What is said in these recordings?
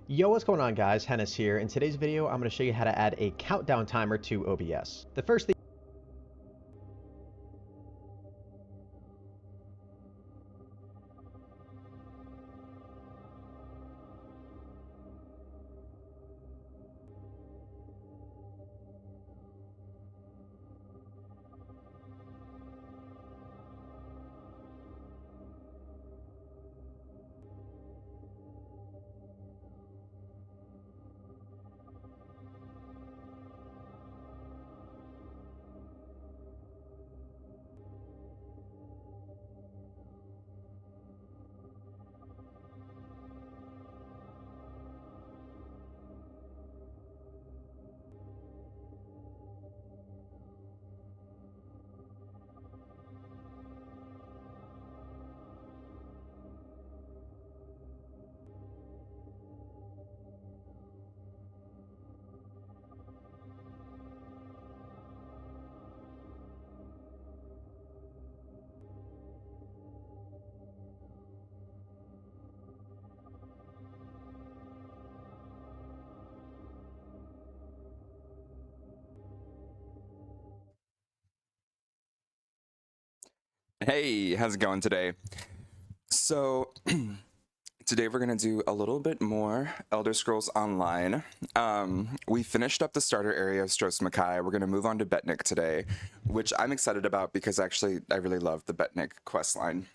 Yo, what's going on guys? Hennis here. In today's video, I'm going to show you how to add a countdown timer to OBS. The first thing Hey, how's it going today? So, today we're going to do a little bit more Elder Scrolls Online. We finished up the starter area of Stros Mackay. We're going to move on to Betnikh today, which I'm excited about because actually I really love the Betnikh questline.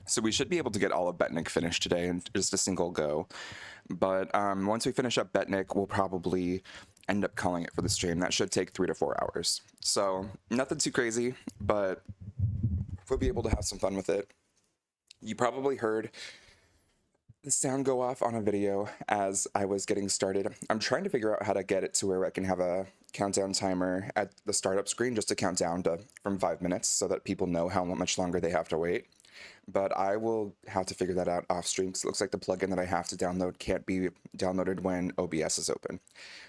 So we should be able to get all of Betnikh finished today in just a single go. But once we finish up Betnikh, we'll probably end up calling it for the stream. That should take 3 to 4 hours. So nothing too crazy, but we'll be able to have some fun with it. You probably heard the sound go off on a video as I was getting started. I'm trying to figure out how to get it to where I can have a countdown timer at the startup screen just to count down from 5 minutes so that people know how much longer they have to wait. But I will have to figure that out off stream because it looks like the plugin that I have to download can't be downloaded when OBS is open.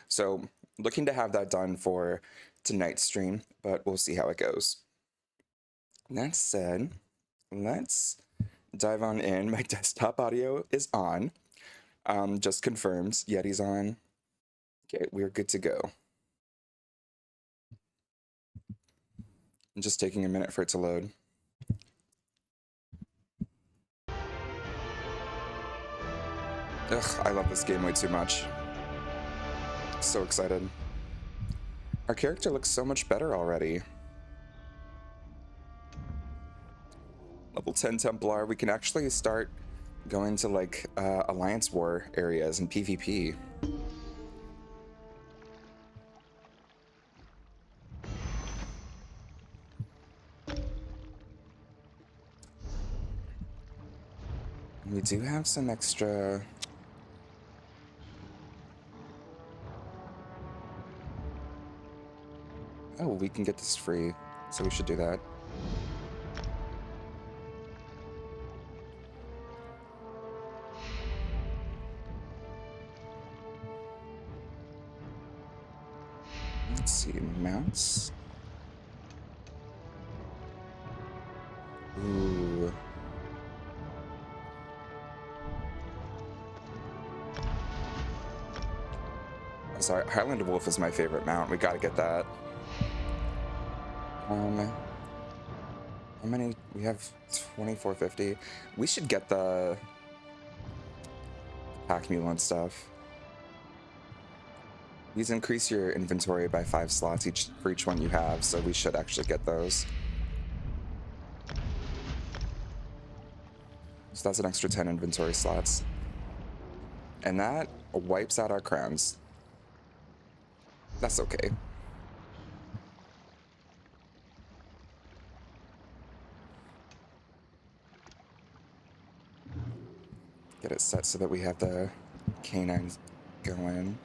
So looking to have that done for tonight's stream, but we'll see how it goes. That said, let's dive on in. My desktop audio is on. Just confirms Yeti's on. Okay, we're good to go. I'm just taking a minute for it to load. Ugh, I love this game way too much. So excited. Our character looks so much better already. Level 10 Templar, we can actually start going to like Alliance War areas and PvP. We do have some extra... Oh, we can get this free, so we should do that. Let's see, mounts. Ooh. I'm sorry, Highland Wolf is my favorite mount. We gotta get that. How many? We have 2450. We should get the pack mule and stuff. These increase your inventory by 5 slots for each one you have, so we should actually get those. So that's an extra 10 inventory slots. And that wipes out our crowns. That's okay. Get it set so that we have the canines going.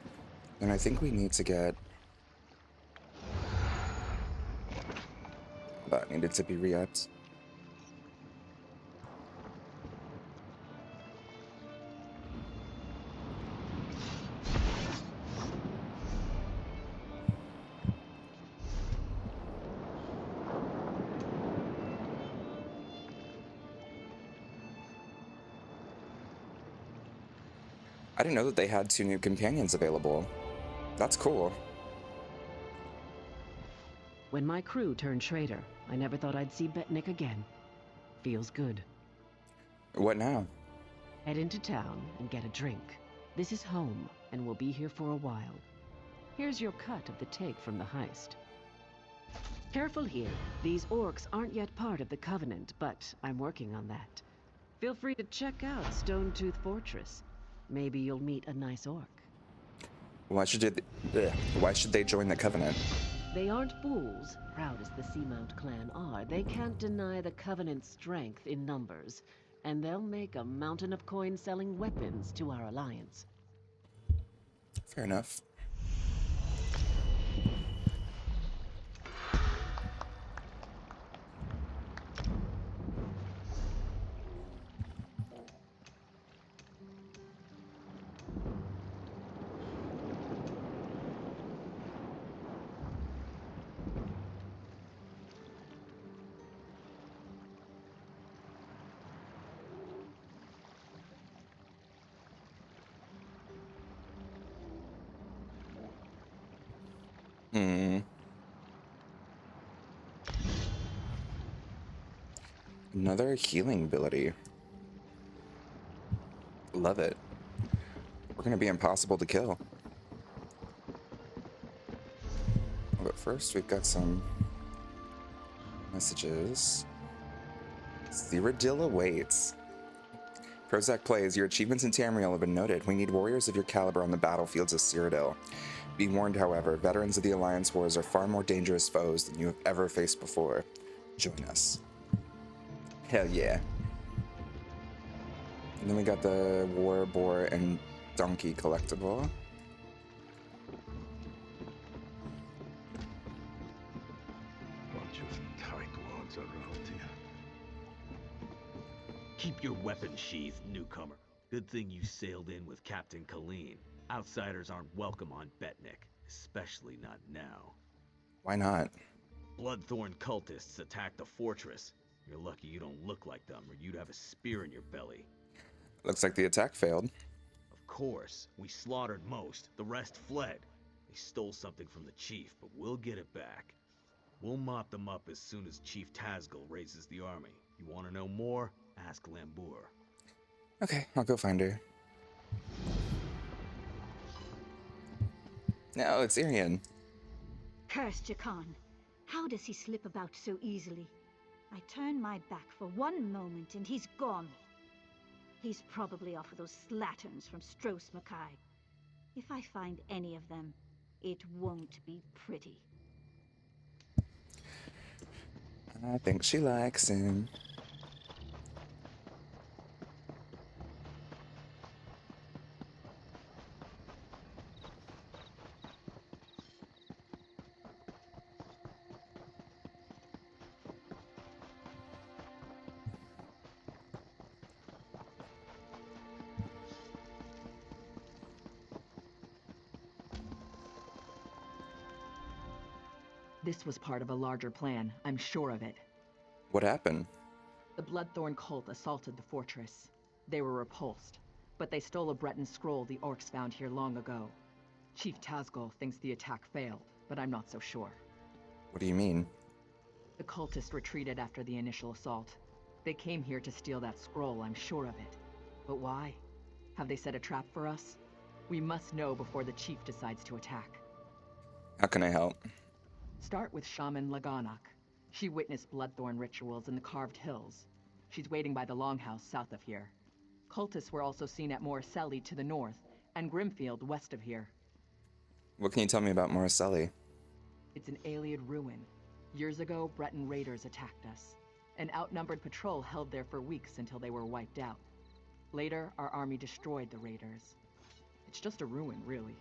And I think we need to get... That needed to be re-upped. I didn't know that they had 2 new companions available. That's cool. When my crew turned traitor, I never thought I'd see Betnikh again. Feels good. What now? Head into town and get a drink. This is home, and we'll be here for a while. Here's your cut of the take from the heist. Careful here. These orcs aren't yet part of the Covenant, but I'm working on that. Feel free to check out Stonetooth Fortress. Maybe you'll meet a nice orc. Why should they join the Covenant? They aren't fools, proud as the Seamount clan are. They can't deny the Covenant's strength in numbers, and they'll make a mountain of coin selling weapons to our alliance. Fair enough. Another healing ability. Love it. We're gonna be impossible to kill. But first, we've got some messages. Cyrodiil awaits. Prozac plays. Your achievements in Tamriel have been noted. We need warriors of your caliber on the battlefields of Cyrodiil. Be warned, however, veterans of the Alliance Wars are far more dangerous foes than you have ever faced before. Join us. Hell yeah. And then we got the War Boar and Donkey collectible. Bunch of tightwads around here. Keep your weapon sheathed, newcomer. Good thing you sailed in with Captain Colleen. Outsiders aren't welcome on Betnikh, especially not now. Why not? Bloodthorn cultists attacked the fortress. You're lucky you don't look like them, or you'd have a spear in your belly. Looks like the attack failed. Of course, we slaughtered most. The rest fled. They stole something from the chief, but we'll get it back. We'll mop them up as soon as Chief Tazgul raises the army. You want to know more? Ask Lambour. Okay, I'll go find her. No, it's Irian. Cursed Jakan. How does he slip about so easily? I turn my back for one moment and he's gone. He's probably off with those slatterns from Stros Makai. If I find any of them, it won't be pretty. I think she likes him. This was part of a larger plan, I'm sure of it. What happened? The Bloodthorn cult assaulted the fortress. They were repulsed, but they stole a Breton scroll the orcs found here long ago. Chief Tazgul thinks the attack failed, but I'm not so sure. What do you mean? The cultists retreated after the initial assault. They came here to steal that scroll, I'm sure of it. But why? Have they set a trap for us? We must know before the chief decides to attack. How can I help? Start with Shaman Laganak. She witnessed Bloodthorn rituals in the Carved Hills. She's waiting by the Longhouse south of here. Cultists were also seen at Morriselli to the north, and Grimfield west of here. What can you tell me about Morriselli? It's an Ayleid ruin. Years ago, Breton raiders attacked us. An outnumbered patrol held there for weeks until they were wiped out. Later, our army destroyed the raiders. It's just a ruin, really.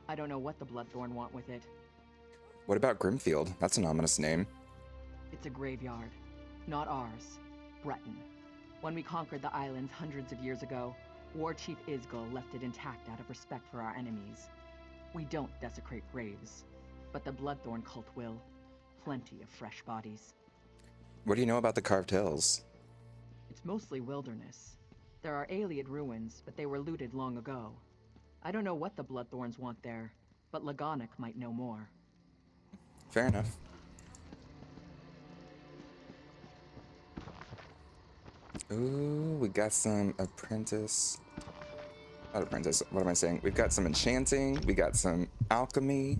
I don't know what the Bloodthorn want with it. What about Grimfield? That's an ominous name. It's a graveyard. Not ours. Breton. When we conquered the islands hundreds of years ago, War Chief Isgul left it intact out of respect for our enemies. We don't desecrate graves, but the Bloodthorn cult will. Plenty of fresh bodies. What do you know about the Carved Hills? It's mostly wilderness. There are Ayleid ruins, but they were looted long ago. I don't know what the Bloodthorns want there, but Lagonic might know more. Fair enough. Ooh, we got some apprentice. Not apprentice, what am I saying? We've got some enchanting, we got some alchemy.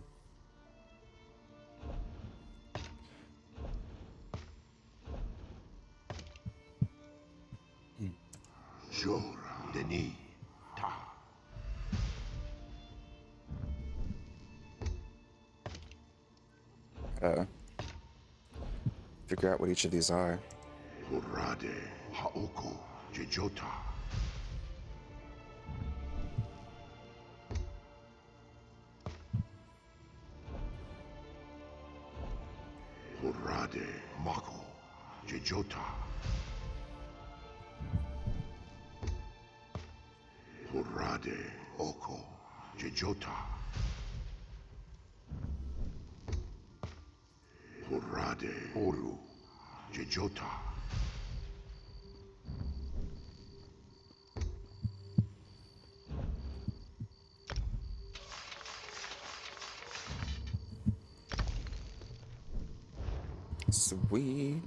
Jora, Denis, Ta. Figure out what each of these are. Hurade, Haoko, Jejota. Hurade, Mako, Jejota. Hurade, Oko, Jejota. Hurade, Oru, Jejota. Sweet.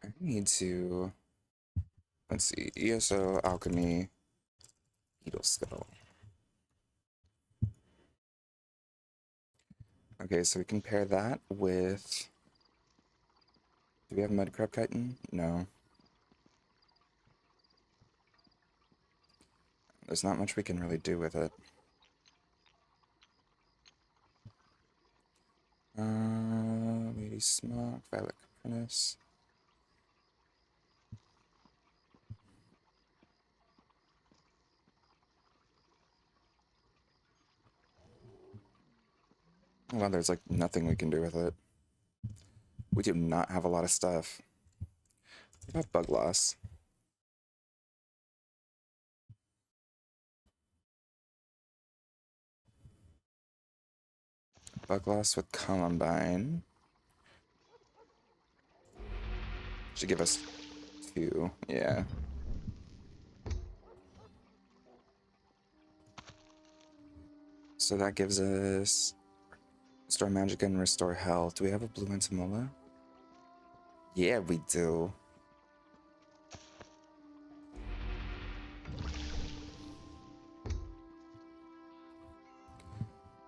I need to, let's see, ESO, alchemy, beetle skull. Okay, so we can pair that with, do we have mudcrab chitin? No. There's not much we can really do with it. Lady Smock, Violet Caprice. Well, there's like nothing we can do with it. We do not have a lot of stuff. What about bug loss? Bug loss with Columbine. Should give us 2, yeah. So that gives us Restore Magic and Restore Health. Do we have a blue Entomola? Yeah, we do.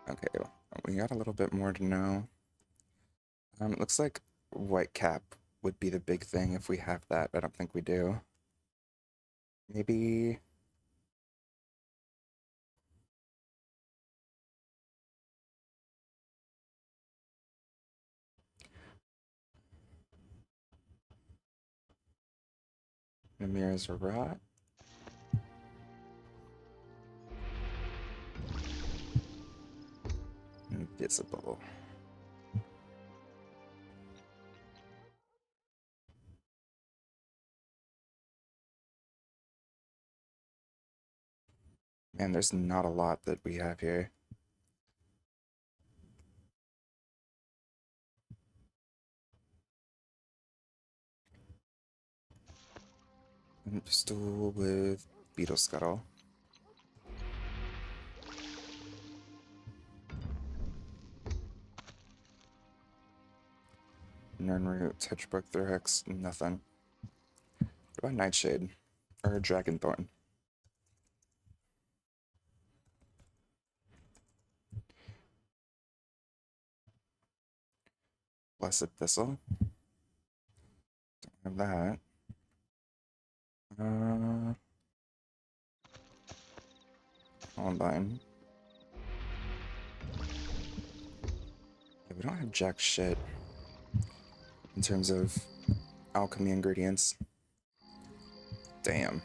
Okay, we got a little bit more to know. It looks like White Cap would be the big thing if we have that. I don't think we do. Maybe... Mirror's Rot. Invisible. Man, there's not a lot that we have here. And pistol with Beetle Scuttle. Nernroot, Touchbook, Thorax, nothing. What about Nightshade? Or Dragonthorn? Blessed Thistle. Don't have that. Columbine. Yeah, we don't have jack shit in terms of alchemy ingredients. Damn.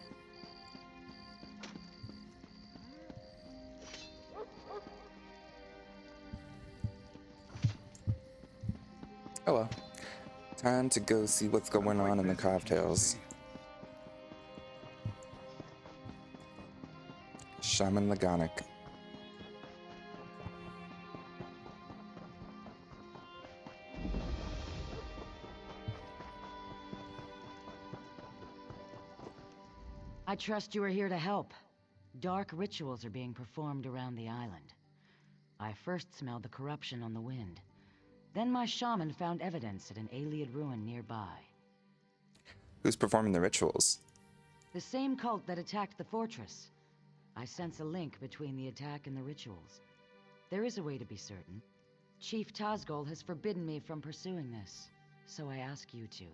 Oh well. Time to go see what's going on in the cocktails. Shaman Lagonic. trust you are here to help. Dark rituals are being performed around the island. I first smelled the corruption on the wind. Then my shaman found evidence at an Ayleid ruin nearby. Who's performing the rituals? The same cult that attacked the fortress. I sense a link between the attack and the rituals. There is a way to be certain. Chief Tazgol has forbidden me from pursuing this, so I ask you to.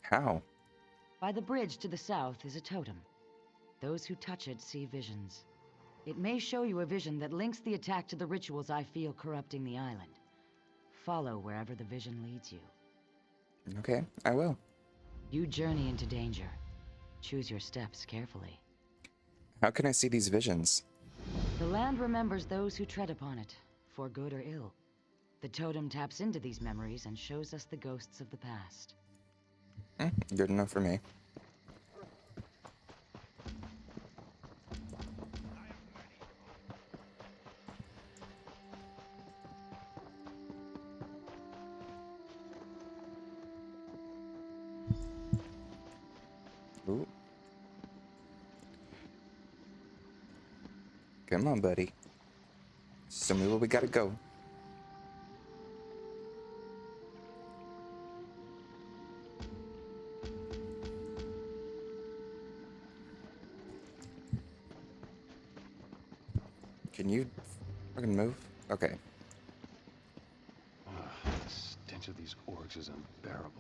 How? By the bridge to the south is a totem. Those who touch it see visions. It may show you a vision that links the attack to the rituals I feel corrupting the island. Follow wherever the vision leads you. Okay, I will. You journey into danger. Choose your steps carefully. How can I see these visions? The land remembers those who tread upon it, for good or ill. The totem taps into these memories and shows us the ghosts of the past. Good enough for me. Ooh. Come on, buddy. Show me where we gotta go. Can you fucking move? Okay. The stench of these orcs is unbearable.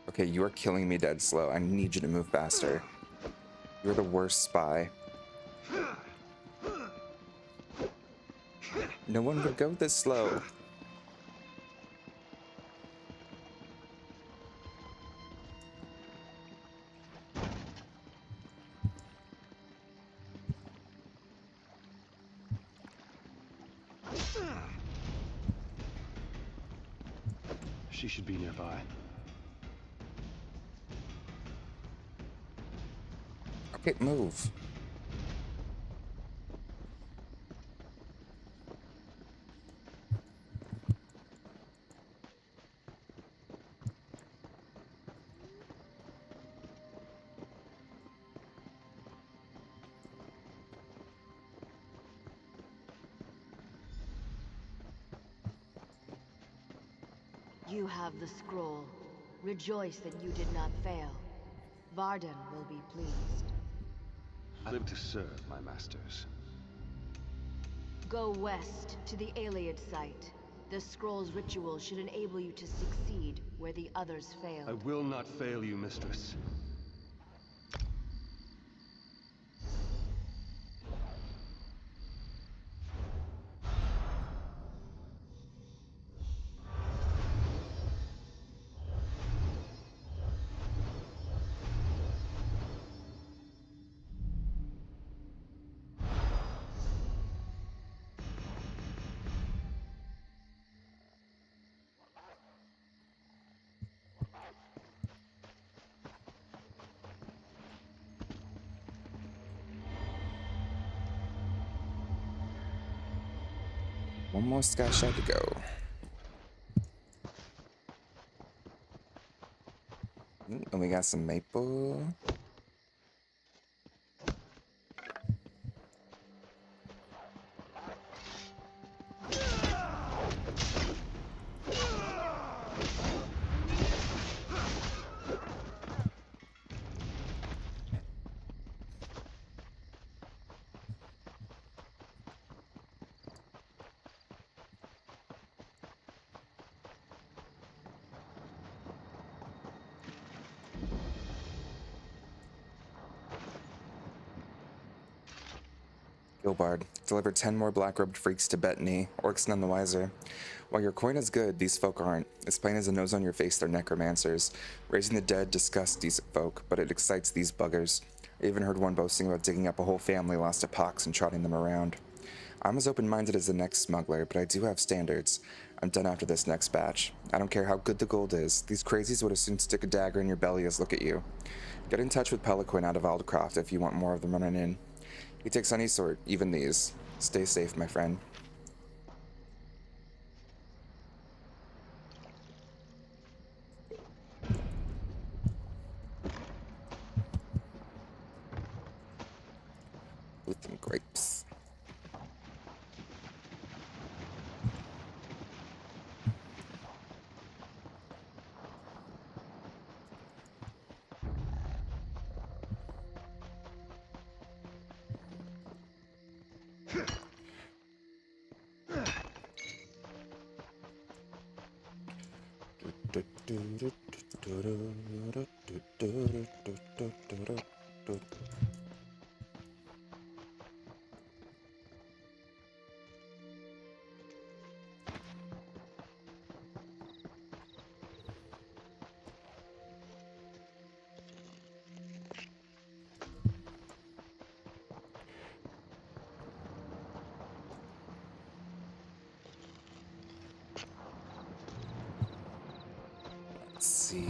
Okay, you are killing me dead slow. I need you to move faster. You're the worst spy. No one would go this slow. She should be nearby. Okay, move. You have the scroll. Rejoice that you did not fail. Varden will be pleased. I live to serve my masters. Go west to the Ayleid site. The scroll's ritual should enable you to succeed where the others failed. I will not fail you, mistress. One more sky shot to go. Ooh, and we got some maple. Gilbard, deliver 10 more black-robed freaks to Betnikh, orcs none the wiser. While your coin is good, these folk aren't. As plain as a nose on your face, they're necromancers. Raising the dead disgusts these folk, but it excites these buggers. I even heard one boasting about digging up a whole family lost to pox and trotting them around. I'm as open-minded as the next smuggler, but I do have standards. I'm done after this next batch. I don't care how good the gold is. These crazies would as soon stick a dagger in your belly as look at you. Get in touch with Peliquin out of Aldecroft if you want more of them running in. He takes any sort, even these. Stay safe, my friend. With them grapes. Let's see.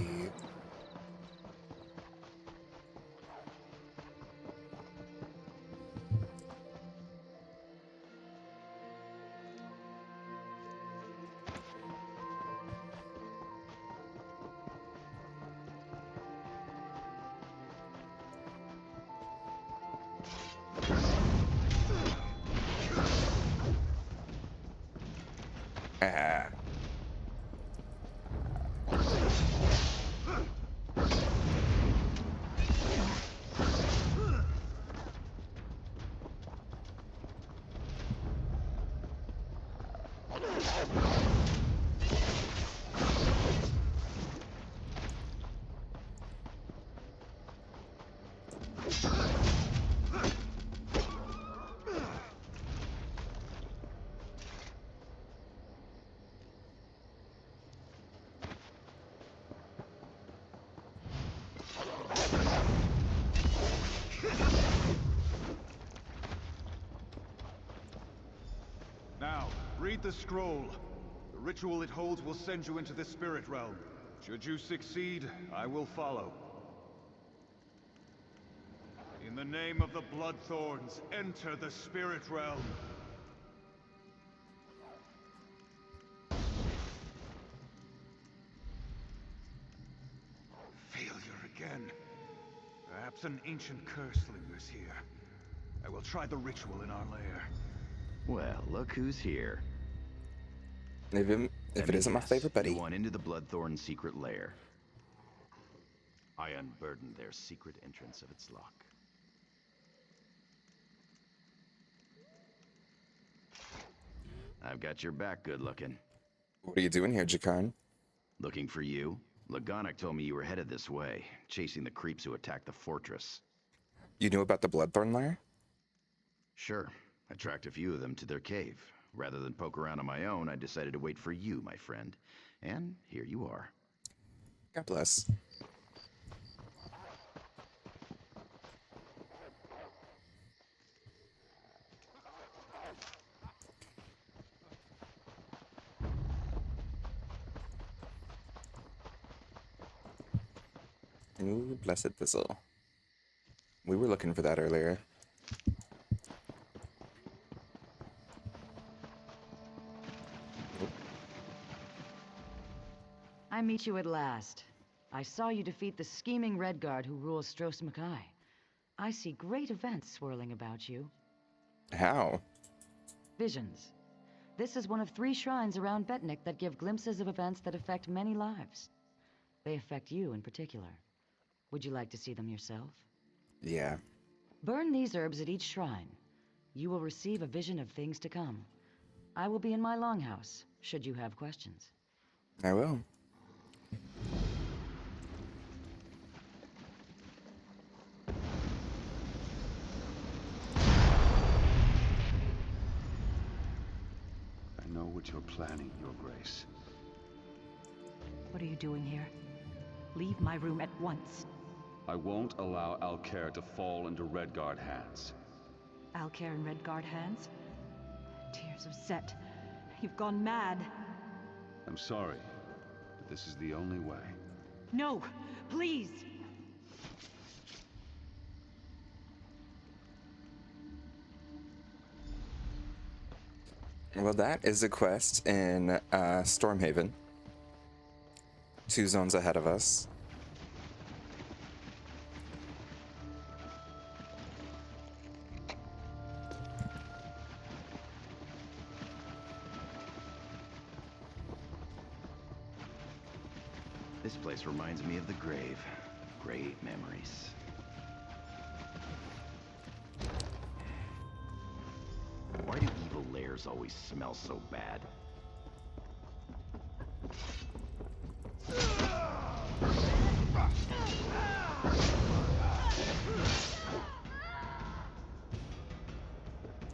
Ah. Now, read the scroll. The ritual it holds will send you into the spirit realm. Should you succeed, I will follow. In the name of the Bloodthorns, enter the spirit realm. Failure again. Perhaps an ancient curse lingers here. I will try the ritual in our lair. Well, look who's here. If it isn't my favorite buddy. You want into the Bloodthorn secret lair. I unburdened their secret entrance of its lock. I've got your back, good looking. What are you doing here, Jakarn? Looking for you? Lagonic told me you were headed this way, chasing the creeps who attacked the fortress. You knew about the Bloodthorn lair? Sure. I tracked a few of them to their cave. Rather than poke around on my own, I decided to wait for you, my friend. And here you are. God bless. Ooh, blessed thistle. We were looking for that earlier. I meet you at last. I saw you defeat the scheming Redguard who rules Stros Makai. I see great events swirling about you. How? Visions. This is one of 3 shrines around Betnikh that give glimpses of events that affect many lives. They affect you in particular. Would you like to see them yourself? Yeah. Burn these herbs at each shrine. You will receive a vision of things to come. I will be in my longhouse, should you have questions. I will. I know what you're planning, Your Grace. What are you doing here? Leave my room at once. I won't allow Alcair to fall into Redguard hands. Alcair in Redguard hands? Tears of Set. You've gone mad. I'm sorry, but this is the only way. No, please! Well, that is a quest in Stormhaven. 2 zones ahead of us. This place reminds me of the grave. Great memories. Why do evil lairs always smell so bad?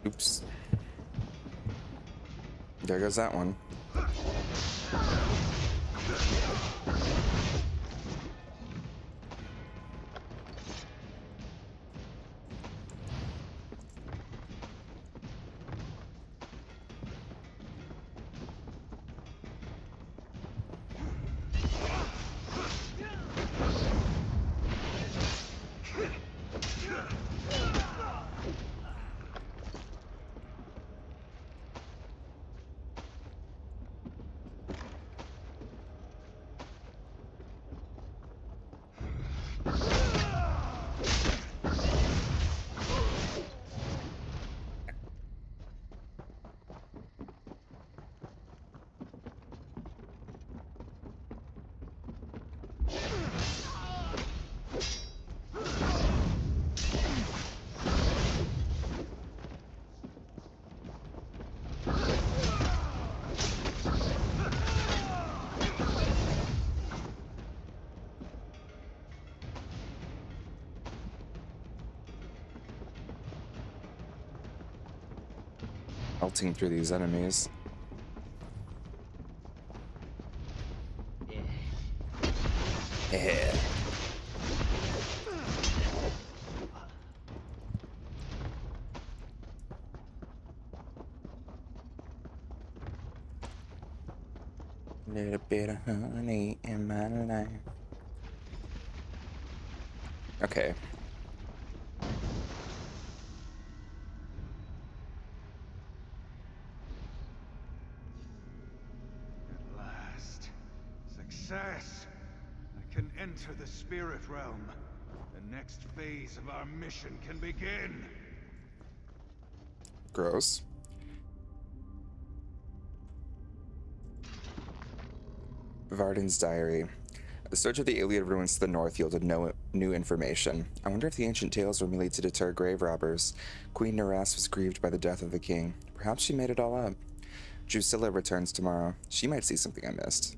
Oops. There goes that one. Melting through these enemies. Yeah. Little bit of honey in my life. Okay. At last. Success! I can enter the spirit realm. The next phase of our mission can begin. Gross. Varden's diary. The search of the Iliad ruins to the north yielded no new information. I wonder if the ancient tales were merely to deter grave robbers. Queen Naras was grieved by the death of the king. Perhaps she made it all up. Drusilla returns tomorrow. She might see something I missed.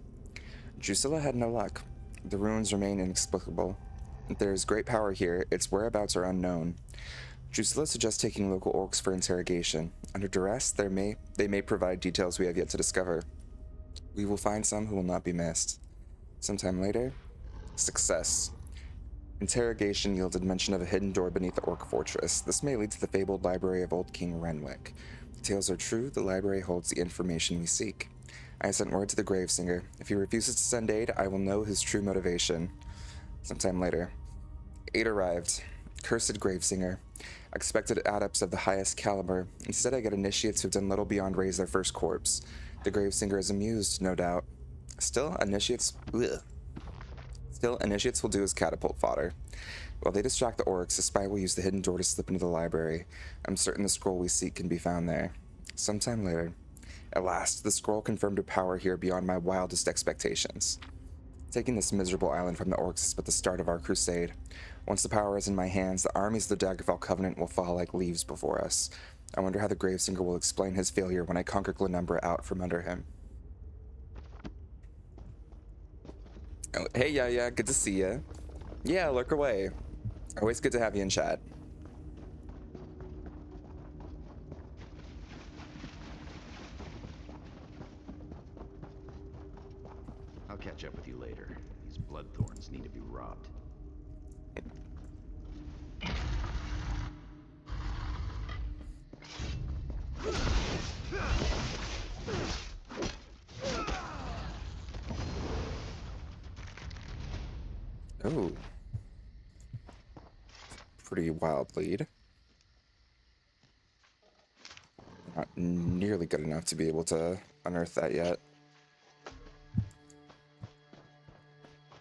Drusilla had no luck. The ruins remain inexplicable. There is great power here. Its whereabouts are unknown. Drusilla suggests taking local orcs for interrogation. Under duress, they may provide details we have yet to discover. We will find some who will not be missed. Sometime later, success. Interrogation yielded mention of a hidden door beneath the orc fortress. This may lead to the fabled library of Old King Renwick. If the tales are true, the library holds the information we seek. I have sent word to the Gravesinger. If he refuses to send aid, I will know his true motivation. Sometime later. Aid arrived. Cursed Gravesinger. I expected adepts of the highest caliber. Instead, I get initiates who've done little beyond raise their first corpse. The Gravesinger is amused, no doubt. Still, initiates will do as catapult fodder. While they distract the orcs, the spy will use the hidden door to slip into the library. I'm certain the scroll we seek can be found there. Sometime later. At last, the scroll confirmed a power here beyond my wildest expectations. Taking this miserable island from the orcs is but the start of our crusade. Once the power is in my hands, the armies of the Daggerfall Covenant will fall like leaves before us. I wonder how the Gravesinger will explain his failure when I conquer Glenumbra out from under him. Oh, hey, yeah, good to see ya. Yeah, lurk away. Always good to have you in chat. I'll catch up with you later. These bloodthorns need to be robbed. Oh. Pretty wild lead. Not nearly quite good enough to be able to unearth that yet.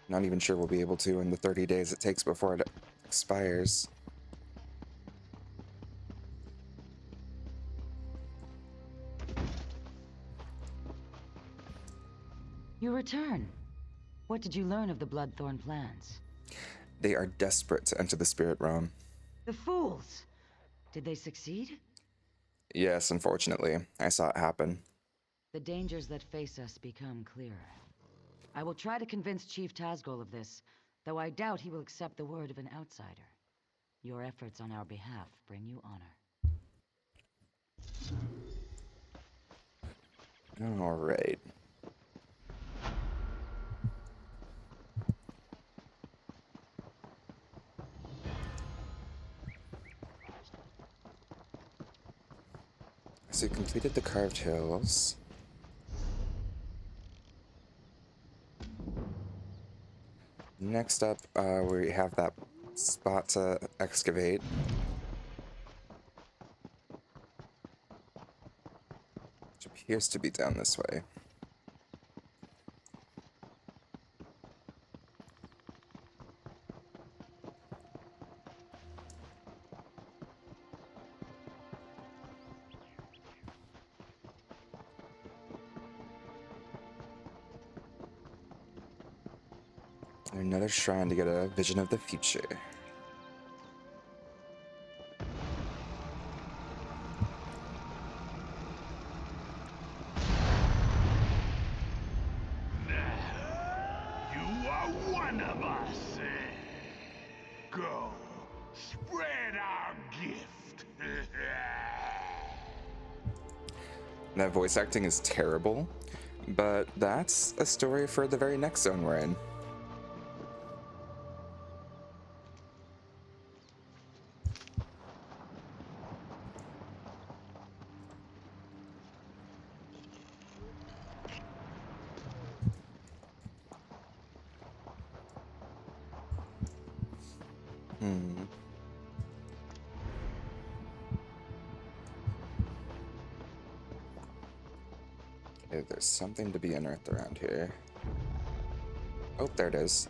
Not even sure we'll be able to in the 30 days it takes before it expires. You return. What did you learn of the Bloodthorn plans? They are desperate to enter the spirit realm. The fools! Did they succeed? Yes, unfortunately. I saw it happen. The dangers that face us become clearer. I will try to convince Chief Tazgol of this, though I doubt he will accept the word of an outsider. Your efforts on our behalf bring you honor. All right. So you completed the Carved Hills. Next up, we have that spot to excavate. Which appears to be down this way. Another shrine to get a vision of the future. You are one of us. Go, spread our gift. That voice acting is terrible, but that's a story for the very next zone we're in. Okay, there's something to be unearthed around here. Oh, there it is.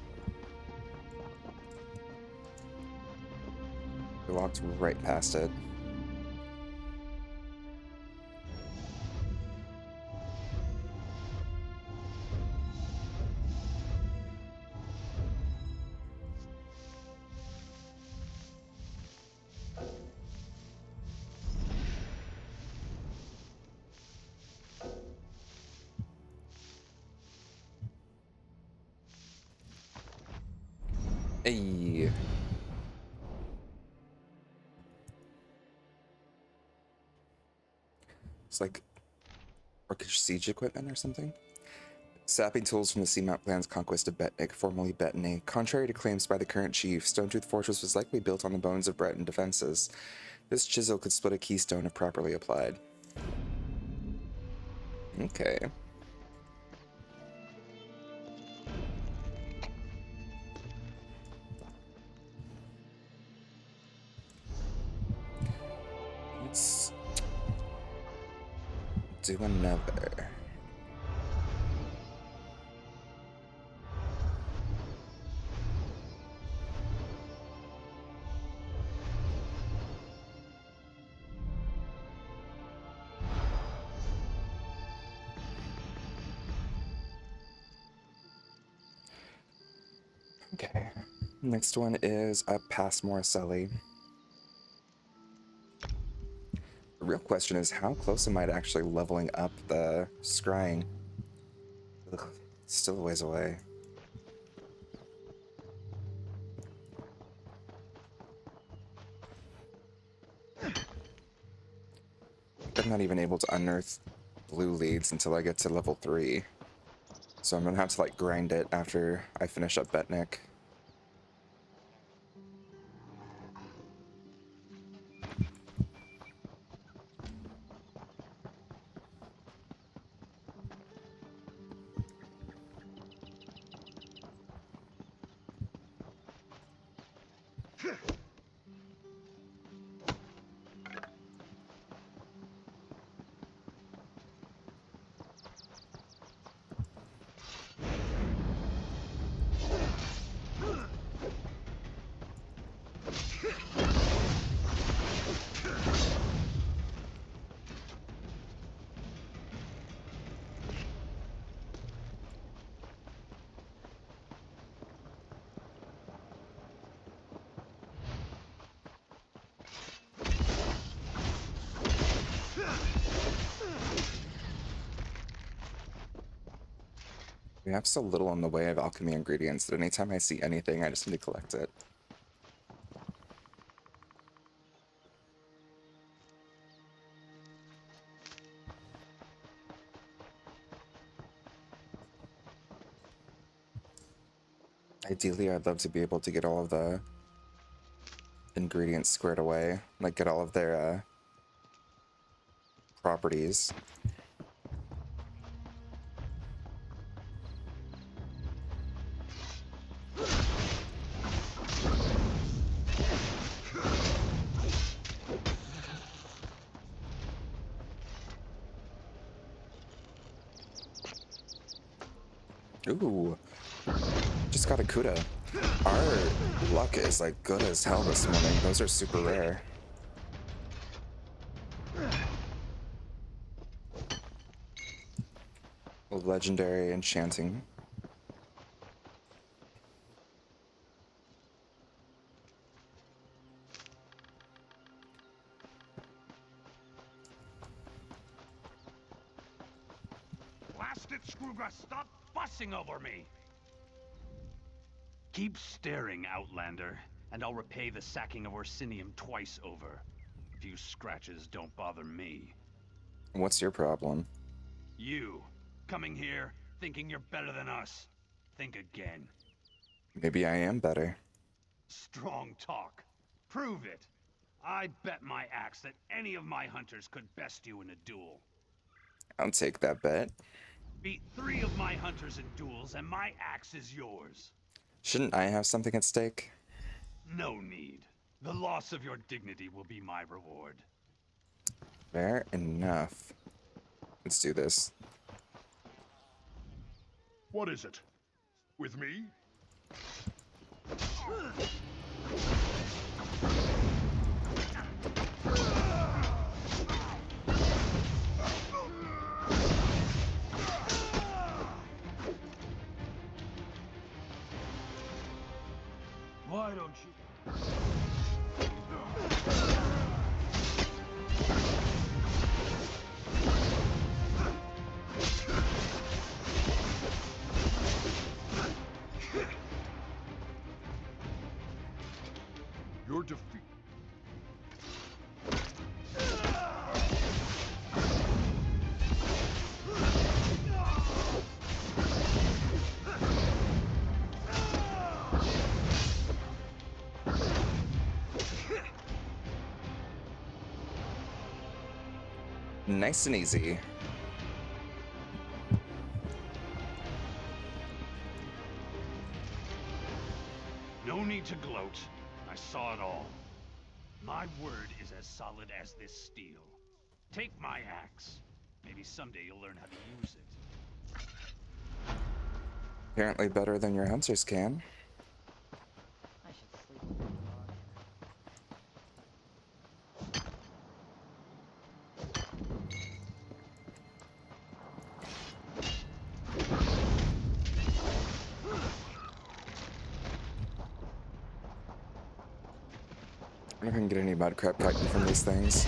We walked right past it. Hey. It's like Orcish siege equipment or something. Sapping tools from the Seamount clan's conquest of Betnikh, formerly Betnikh. Contrary to claims by the current chief, Stonetooth Fortress was likely built on the bones of Breton defenses. This chisel could split a keystone if properly applied. Okay. Let's do another. Okay. Next one is up past Moricelli. The real question is, how close am I to actually leveling up the scrying? Ugh, still a ways away. I'm not even able to unearth blue leads until I get to level 3. So I'm gonna have to like grind it after I finish up Betnikh. We have so little in the way of alchemy ingredients that anytime I see anything, I just need to collect it. Ideally, I'd love to be able to get all of the ingredients squared away, like get all of their properties. Ooh, just got a Kuda. Our luck is like good as hell this morning. Those are super rare. Legendary enchanting. Blast it, Scrooga! Stop fussing over me! Keep staring, Outlander, and I'll repay the sacking of Orsinium twice over. A few scratches don't bother me. What's your problem? You, coming here, thinking you're better than us. Think again. Maybe I am better. Strong talk. Prove it. I bet my axe that any of my hunters could best you in a duel. I'll take that bet. Beat 3 of my hunters in duels, and my axe is yours. Shouldn't I have something at stake? No need. The loss of your dignity will be my reward. Fair enough. Let's do this. What is it? With me? Why don't you? Your defeat. Nice and easy. No need to gloat. I saw it all. My word is as solid as this steel. Take my axe. Maybe someday you'll learn how to use it. Apparently better than your hunters can. I should sleep a bit longer. I don't know if I can get any mudcrab chitin from these things.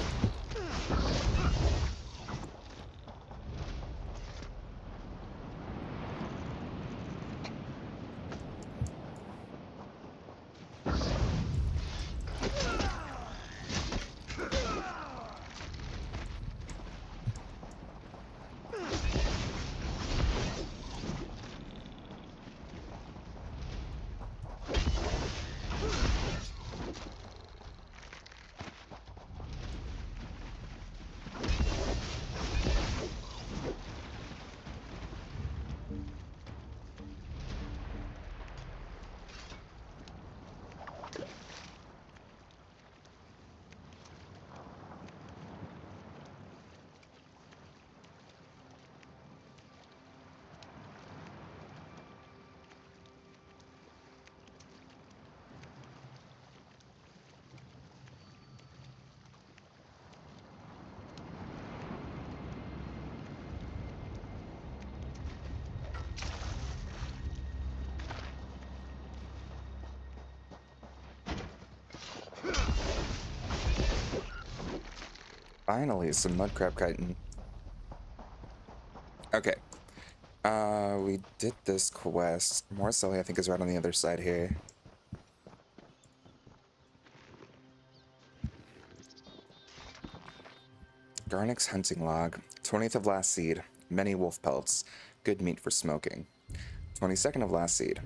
Finally, some mudcrab chitin. Okay, We did this quest. Morselli, I think, is right on the other side here. Garnick's hunting log. 20th of last seed. Many wolf pelts. Good meat for smoking. 22nd of last seed.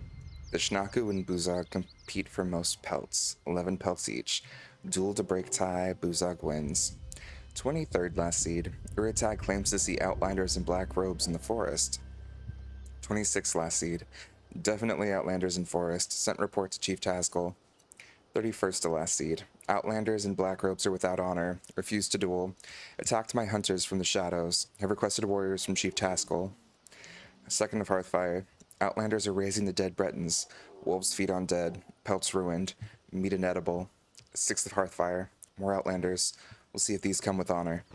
The Schnaku and Buzog compete for most pelts. 11 pelts each. Duel to break tie. Buzog wins. 23rd last seed. Uritag claims to see outlanders in black robes in the forest. 26th last seed. Definitely outlanders in forest. Sent report to Chief Tazgul. 31st to last seed. Outlanders in black robes are without honor. Refused to duel. Attacked my hunters from the shadows. Have requested warriors from Chief Tazgul. 2nd of Hearthfire. Outlanders are raising the dead Bretons. Wolves feed on dead. Pelts ruined. Meat inedible. 6th of Hearthfire. More outlanders. We'll see if these come with honor.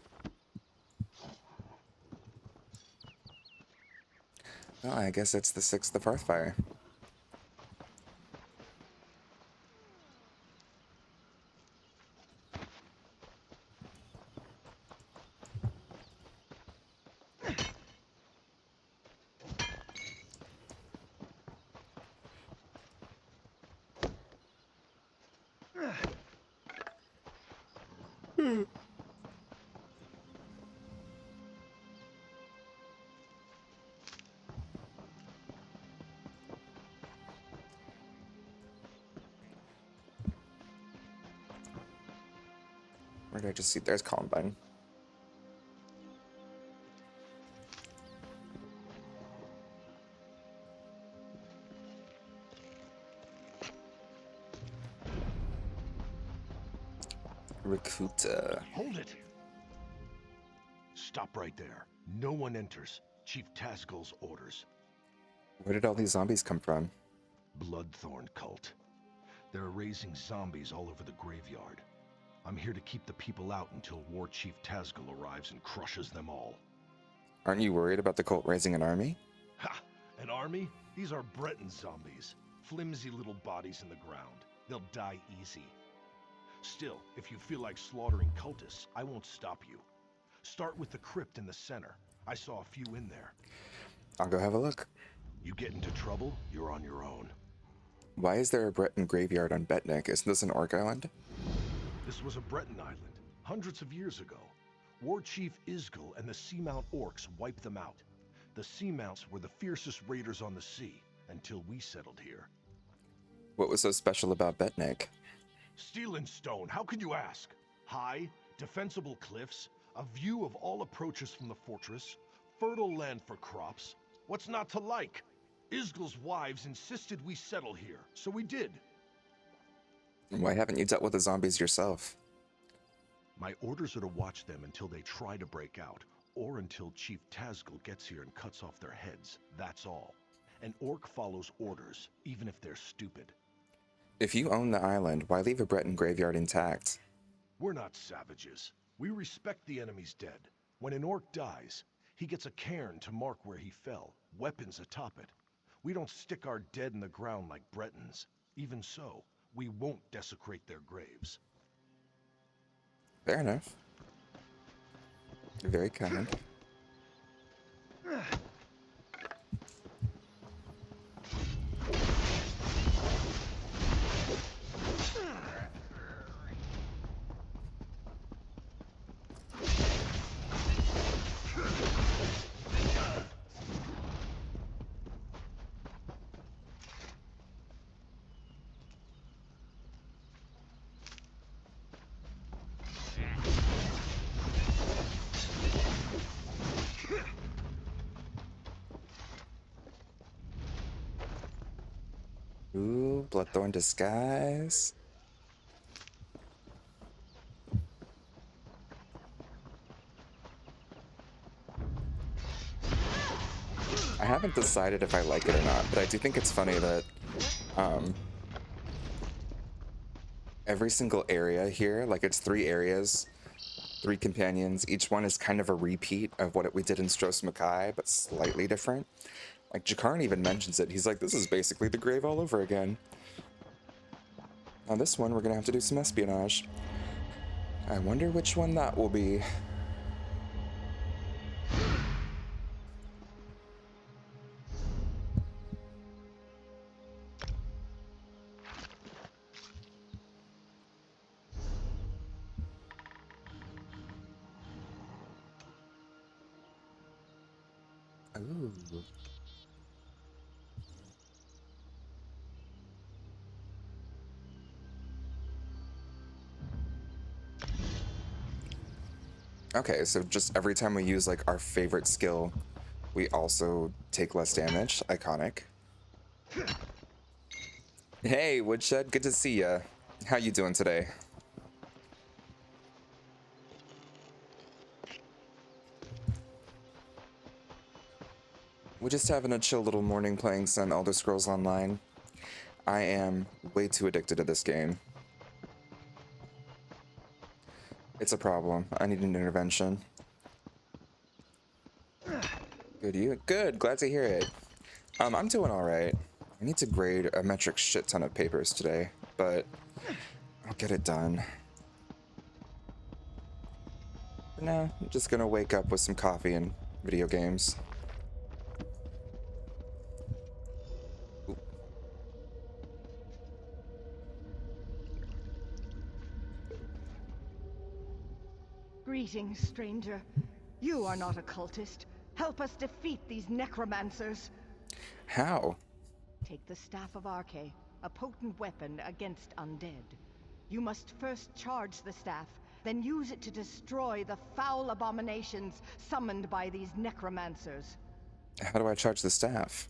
Well, I guess it's the 6th of Hearthfire. Where did I just see? There's Columbine. Rakuta. Hold it! Stop right there. No one enters. Chief Tazgul's orders. Where did all these zombies come from? Bloodthorn cult. They're raising zombies all over the graveyard. I'm here to keep the people out until War Chief Tazgul arrives and crushes them all. Aren't you worried about the cult raising an army? Ha! An army? These are Breton zombies. Flimsy little bodies in the ground. They'll die easy. Still, if you feel like slaughtering cultists, I won't stop you. Start with the crypt in the center. I saw a few in there. I'll go have a look. You get into trouble, you're on your own. Why is there a Breton graveyard on Betnikh? Isn't this an orc island? This was a Breton island, hundreds of years ago. War Chief Isgul and the Seamount orcs wiped them out. The Seamounts were the fiercest raiders on the sea, until we settled here. What was so special about Betnikh? Steel and stone, how could you ask? High, defensible cliffs, a view of all approaches from the fortress, fertile land for crops. What's not to like? Isgul's wives insisted we settle here, so we did. Why haven't you dealt with the zombies yourself? My orders are to watch them until they try to break out, or until Chief Tazgul gets here and cuts off their heads. That's all. An orc follows orders, even if they're stupid. If you own the island, why leave a Breton graveyard intact? We're not savages. We respect the enemy's dead. When an orc dies, he gets a cairn to mark where he fell, weapons atop it. We don't stick our dead in the ground like Bretons. Even so, we won't desecrate their graves. Fair enough. You're very kind. Ooh, Bloodthorn disguise. I haven't decided if I like it or not, but I do think it's funny that every single area here, like it's 3 areas, 3 companions, each one is kind of a repeat of what we did in Stros Makai, but slightly different. Like, Jakarn even mentions it. He's like, this is basically the grave all over again. On this one, we're gonna have to do some espionage. I wonder which one that will be. Ooh. Okay, so just every time we use like our favorite skill, we also take less damage. Iconic. Hey, Woodshed, good to see ya. How you doing today? We're just having a chill little morning playing some Elder Scrolls Online. I am way too addicted to this game. It's a problem. I need an intervention. Good, you? Good, glad to hear it. I'm doing alright. I need to grade a metric shit ton of papers today, but I'll get it done. For now, I'm just gonna wake up with some coffee and video games. Greetings, stranger. You are not a cultist. Help us defeat these necromancers. How? Take the Staff of Arche, a potent weapon against undead. You must first charge the staff, then use it to destroy the foul abominations summoned by these necromancers. How do I charge the staff?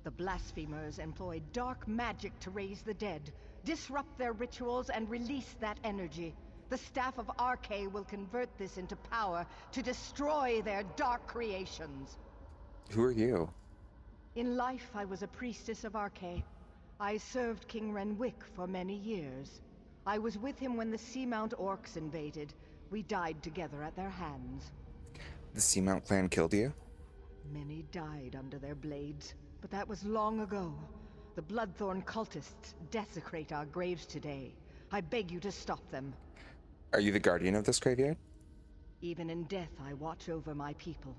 The blasphemers employ dark magic to raise the dead, disrupt their rituals, and release that energy. The Staff of Arche will convert this into power to destroy their dark creations. Who are you? In life, I was a priestess of Arche. I served King Renwick for many years. I was with him when the Seamount Orcs invaded. We died together at their hands. The Seamount clan killed you? Many died under their blades, but that was long ago. The Bloodthorn cultists desecrate our graves today. I beg you to stop them. Are you the guardian of this graveyard? Even in death, I watch over my people.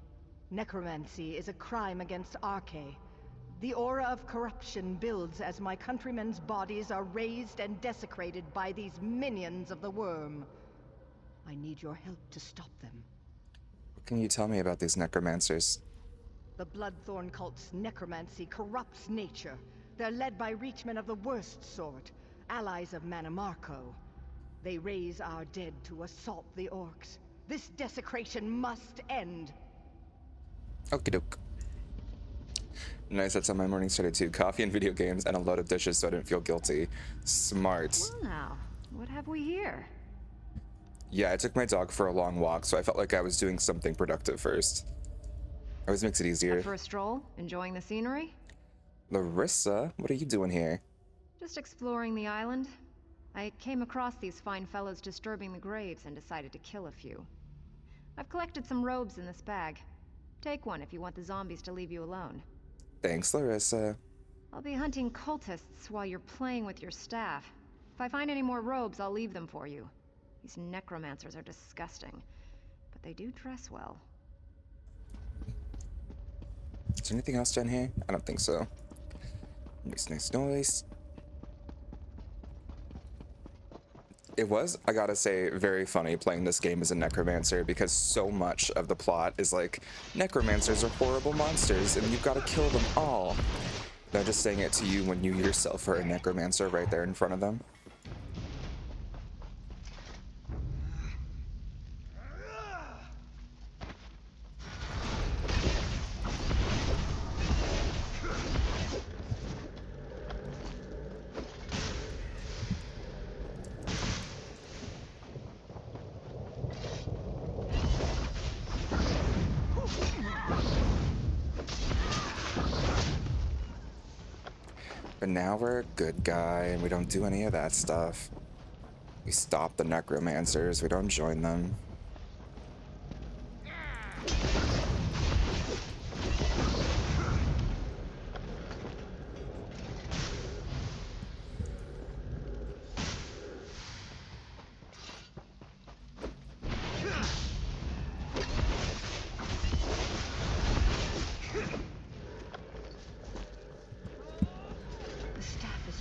Necromancy is a crime against Arche. The aura of corruption builds as my countrymen's bodies are raised and desecrated by these minions of the worm. I need your help to stop them. What can you tell me about these necromancers? The Bloodthorn cult's necromancy corrupts nature. They're led by reachmen of the worst sort, allies of Manamarco. They raise our dead to assault the orcs. This desecration must end. Okie doke. Nice, that's how my morning started too. Coffee and video games and a load of dishes so I didn't feel guilty. Smart. Well now, what have we here? Yeah, I took my dog for a long walk, so I felt like I was doing something productive first. Always makes it easier. Out for a stroll? Enjoying the scenery? Larissa, what are you doing here? Just exploring the island. I came across these fine fellows disturbing the graves and decided to kill a few. I've collected some robes in this bag. Take one if you want the zombies to leave you alone. Thanks, Larissa. I'll be hunting cultists while you're playing with your staff. If I find any more robes, I'll leave them for you. These necromancers are disgusting, but they do dress well. Is there anything else down here? I don't think so. Makes nice noise. It was, I gotta say, very funny playing this game as a necromancer because so much of the plot is like, necromancers are horrible monsters and you've gotta kill them all. They're just saying it to you when you yourself are a necromancer right there in front of them. But now we're a good guy and we don't do any of that stuff. We stop the necromancers, we don't join them.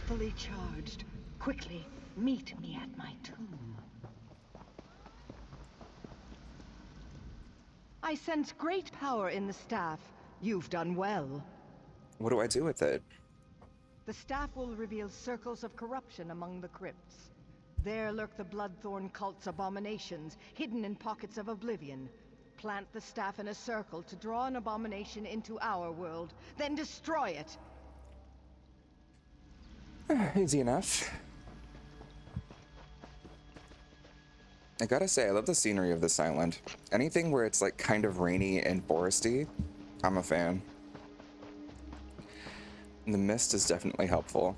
Fully charged. Quickly, meet me at my tomb. I sense great power in the staff. You've done well. What do I do with it? The staff will reveal circles of corruption among the crypts. There lurk the Bloodthorn cult's abominations, hidden in pockets of oblivion. Plant the staff in a circle to draw an abomination into our world, then destroy it! Easy enough. I gotta say, I love the scenery of this island. Anything where it's like kind of rainy and foresty, I'm a fan. The mist is definitely helpful.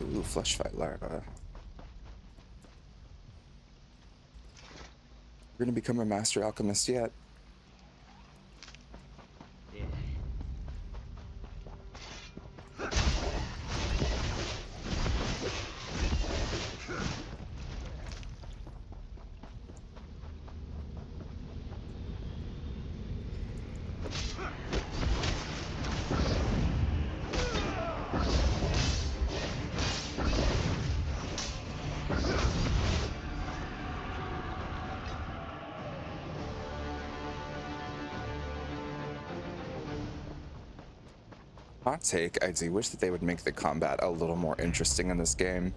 Ooh, flesh fight larva. We're gonna become a master alchemist yet. Hot take, I do wish that they would make the combat a little more interesting in this game.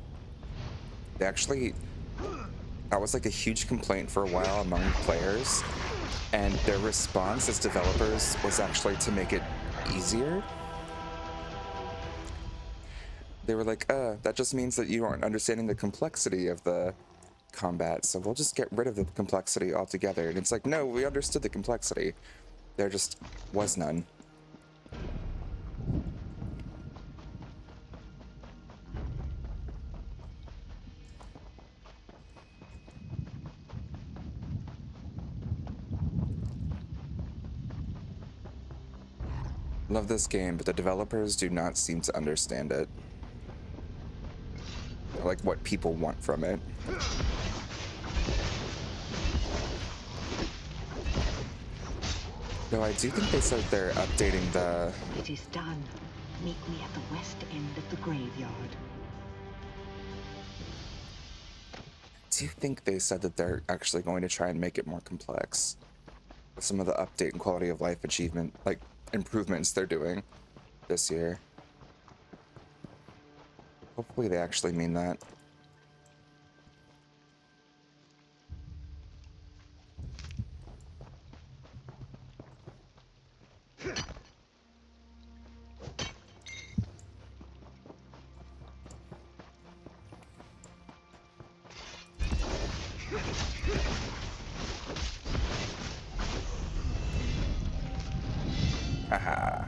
They actually, that was like a huge complaint for a while among players, and their response as developers was actually to make it easier. They were like, that just means that you aren't understanding the complexity of the combat, so we'll just get rid of the complexity altogether. And it's like, no, we understood the complexity. There just was none. Love this game, but the developers do not seem to understand it. Like what people want from it. Though I do think they said they're updating the... It is done. Meet me at the west end of the graveyard. Do you think they said that they're actually going to try and make it more complex? With some of the update and quality of life achievement, like, improvements they're doing this year. Hopefully they actually mean that. Aha.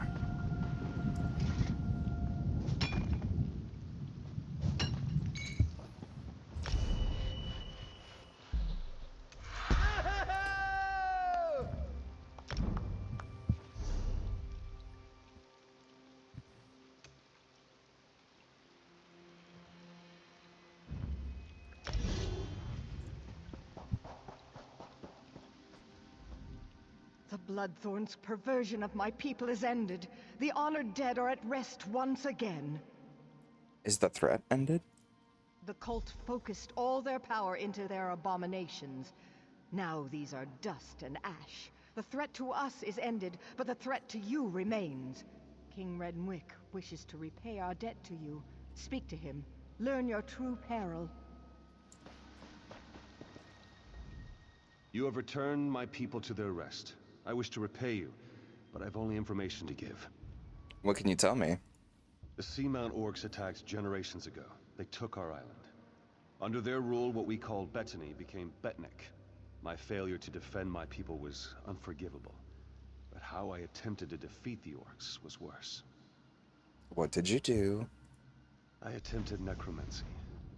The Bloodthorn's perversion of my people is ended. The honored dead are at rest once again. Is the threat ended? The cult focused all their power into their abominations. Now these are dust and ash. The threat to us is ended, but the threat to you remains. King Redwick wishes to repay our debt to you. Speak to him. Learn your true peril. You have returned my people to their rest. I wish to repay you, but I've only information to give. What can you tell me? The Seamount orcs attacked generations ago. They took our island. Under their rule, what we called Betnikh became Betnikh. My failure to defend my people was unforgivable. But how I attempted to defeat the orcs was worse. What did you do? I attempted necromancy.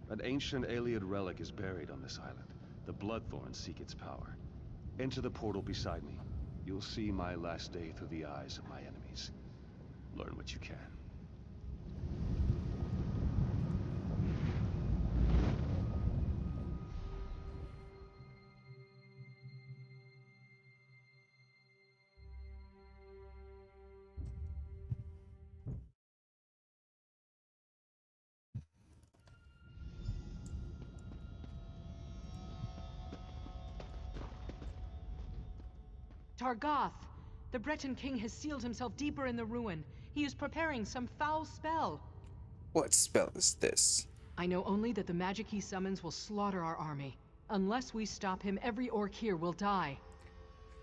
An ancient Ayleid relic is buried on this island. The Bloodthorns seek its power. Enter the portal beside me. You'll see my last day through the eyes of my enemies. Learn what you can. Targoth! The Breton king has sealed himself deeper in the ruin. He is preparing some foul spell. What spell is this? I know only that the magic he summons will slaughter our army. Unless we stop him, every orc here will die.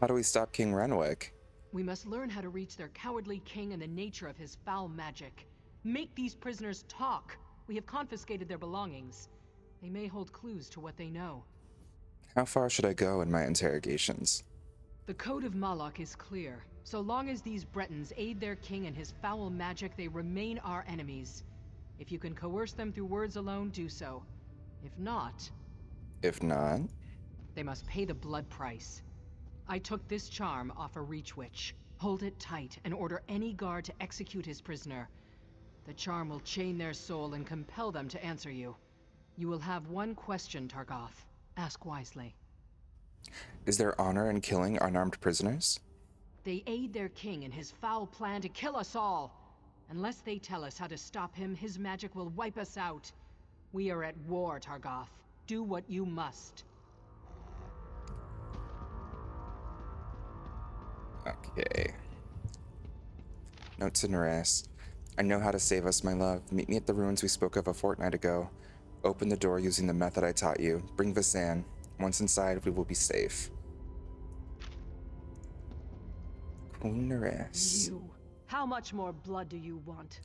How do we stop King Renwick? We must learn how to reach their cowardly king and the nature of his foul magic. Make these prisoners talk. We have confiscated their belongings. They may hold clues to what they know. How far should I go in my interrogations? The Code of Malak is clear. So long as these Bretons aid their king and his foul magic, they remain our enemies. If you can coerce them through words alone, do so. If not... If not? They must pay the blood price. I took this charm off a Reach Witch. Hold it tight and order any guard to execute his prisoner. The charm will chain their soul and compel them to answer you. You will have one question, Targoth. Ask wisely. Is there honor in killing unarmed prisoners? They aid their king in his foul plan to kill us all. Unless they tell us how to stop him, his magic will wipe us out. We are at war, Targoth. Do what you must. Okay. Note to Neres. I know how to save us, my love. Meet me at the ruins we spoke of a fortnight ago. Open the door using the method I taught you. Bring Visan. Once inside, we will be safe. Queen Neres. You. How much more blood do you want?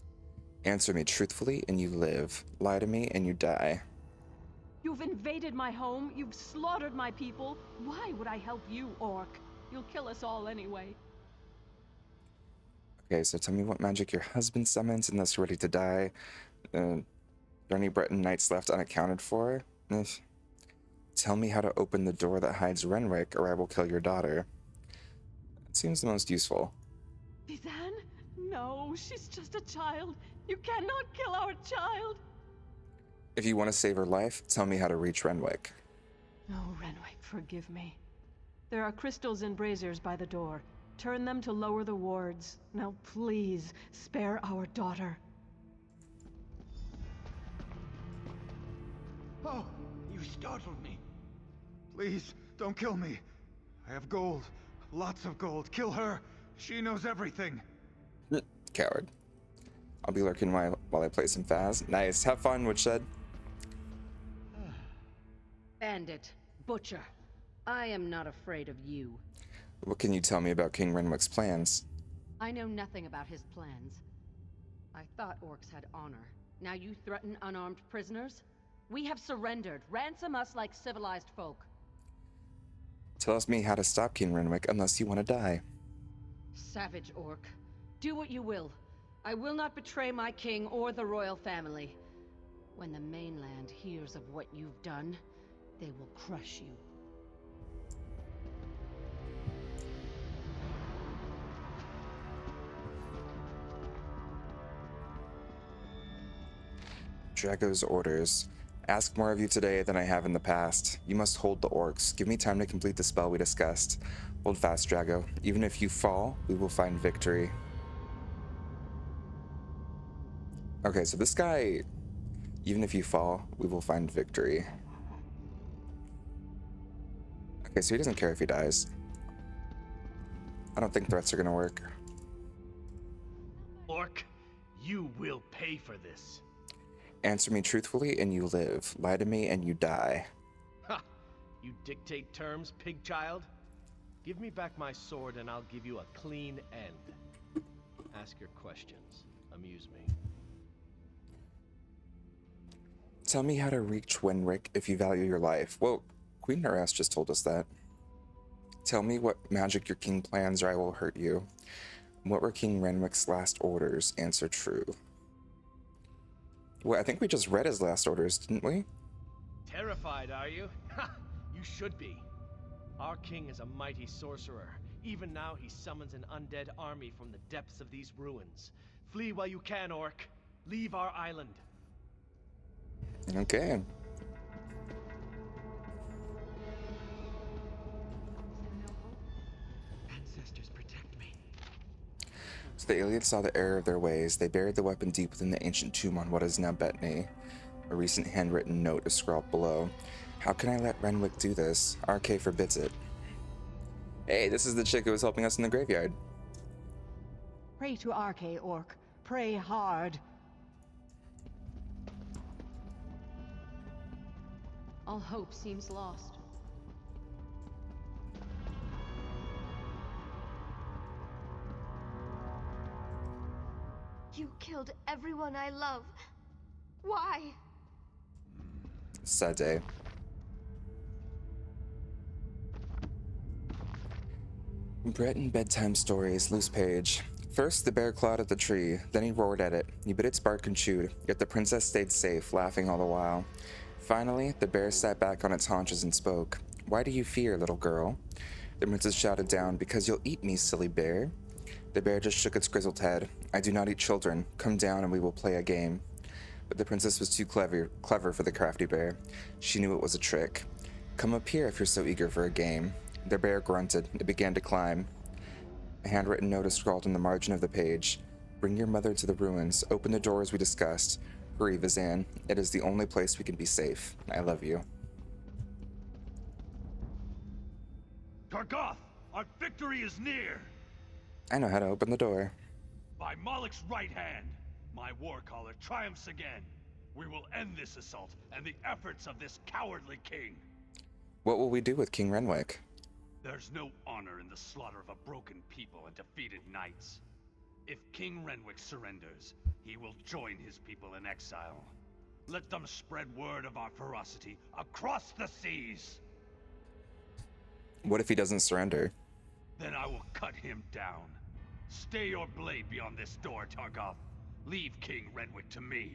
Answer me truthfully and you live. Lie to me and you die. You've invaded my home. You've slaughtered my people. Why would I help you, orc? You'll kill us all anyway. Okay, so tell me what magic your husband summons unless you're ready to die. Are there any Breton knights left unaccounted for? Tell me how to open the door that hides Renwick, or I will kill your daughter. That seems the most useful. Visan? No, she's just a child. You cannot kill our child. If you want to save her life, tell me how to reach Renwick. Oh, Renwick, forgive me. There are crystals and braziers by the door. Turn them to lower the wards. Now, please, spare our daughter. Oh, you startled me. Please, don't kill me. I have gold. Lots of gold. Kill her. She knows everything. Coward. I'll be lurking while I play some Faz. Nice. Have fun, Woodshed. Bandit. Butcher. I am not afraid of you. What can you tell me about King Renwick's plans? I know nothing about his plans. I thought orcs had honor. Now you threaten unarmed prisoners? We have surrendered. Ransom us like civilized folk. Tell me how to stop King Renwick unless you want to die. Savage orc. Do what you will. I will not betray my king or the royal family. When the mainland hears of what you've done, they will crush you. Drago's orders. Ask more of you today than I have in the past. You must hold the orcs. Give me time to complete the spell we discussed. Hold fast, Drago. Even if you fall, we will find victory. Okay, so this guy, even if you fall, we will find victory. Okay, so he doesn't care if he dies. I don't think threats are gonna work. Orc, you will pay for this. Answer me truthfully and you live. Lie to me and you die. Ha! You dictate terms, pig child? Give me back my sword and I'll give you a clean end. Ask your questions. Amuse me. Tell me how to reach Renwick if you value your life. Well, Queen Neres just told us that. Tell me what magic your king plans or I will hurt you. What were King Renwick's last orders? Answer true. Well, I think we just read his last orders, didn't we? Terrified, are you? Ha! You should be. Our king is a mighty sorcerer. Even now he summons an undead army from the depths of these ruins. Flee while you can, orc. Leave our island. Okay. Ancestors, protect me. So the aliens saw the error of their ways. They buried the weapon deep within the ancient tomb on what is now Betnikh. A recent handwritten note is scrawled below. How can I let Renwick do this? RK forbids it. Hey, this is the chick who was helping us in the graveyard. Pray to Arche, Orc. Pray hard. All hope seems lost. You killed everyone I love. Why? Sad day. Breton Bedtime Stories, loose page. First, the bear clawed at the tree, then he roared at it. He bit its bark and chewed, yet the princess stayed safe, laughing all the while. Finally, the bear sat back on its haunches and spoke. Why do you fear, little girl? The princess shouted down, because you'll eat me, silly bear. The bear just shook its grizzled head. I do not eat children. Come down and we will play a game. But the princess was too clever for the crafty bear. She knew it was a trick. Come up here if you're so eager for a game. The bear grunted. It began to climb. A handwritten note is scrawled in the margin of the page. Bring your mother to the ruins. Open the door as we discussed. Hurry, Vizan. It is the only place we can be safe. I love you. Targoth, our victory is near! I know how to open the door. By Moloch's right hand, my warcaller triumphs again. We will end this assault and the efforts of this cowardly king. What will we do with King Renwick? There's no honor in the slaughter of a broken people and defeated knights. If King Renwick surrenders, he will join his people in exile. Let them spread word of our ferocity across the seas. What if he doesn't surrender? Then I will cut him down. Stay your blade beyond this door, Targoth. Leave King Renwick to me.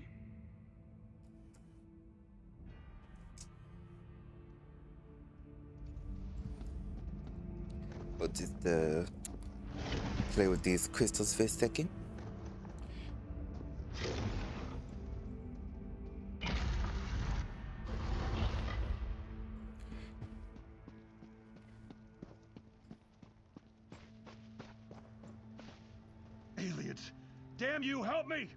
We'll just play with these crystals for a second. Aliens! Damn you, help me!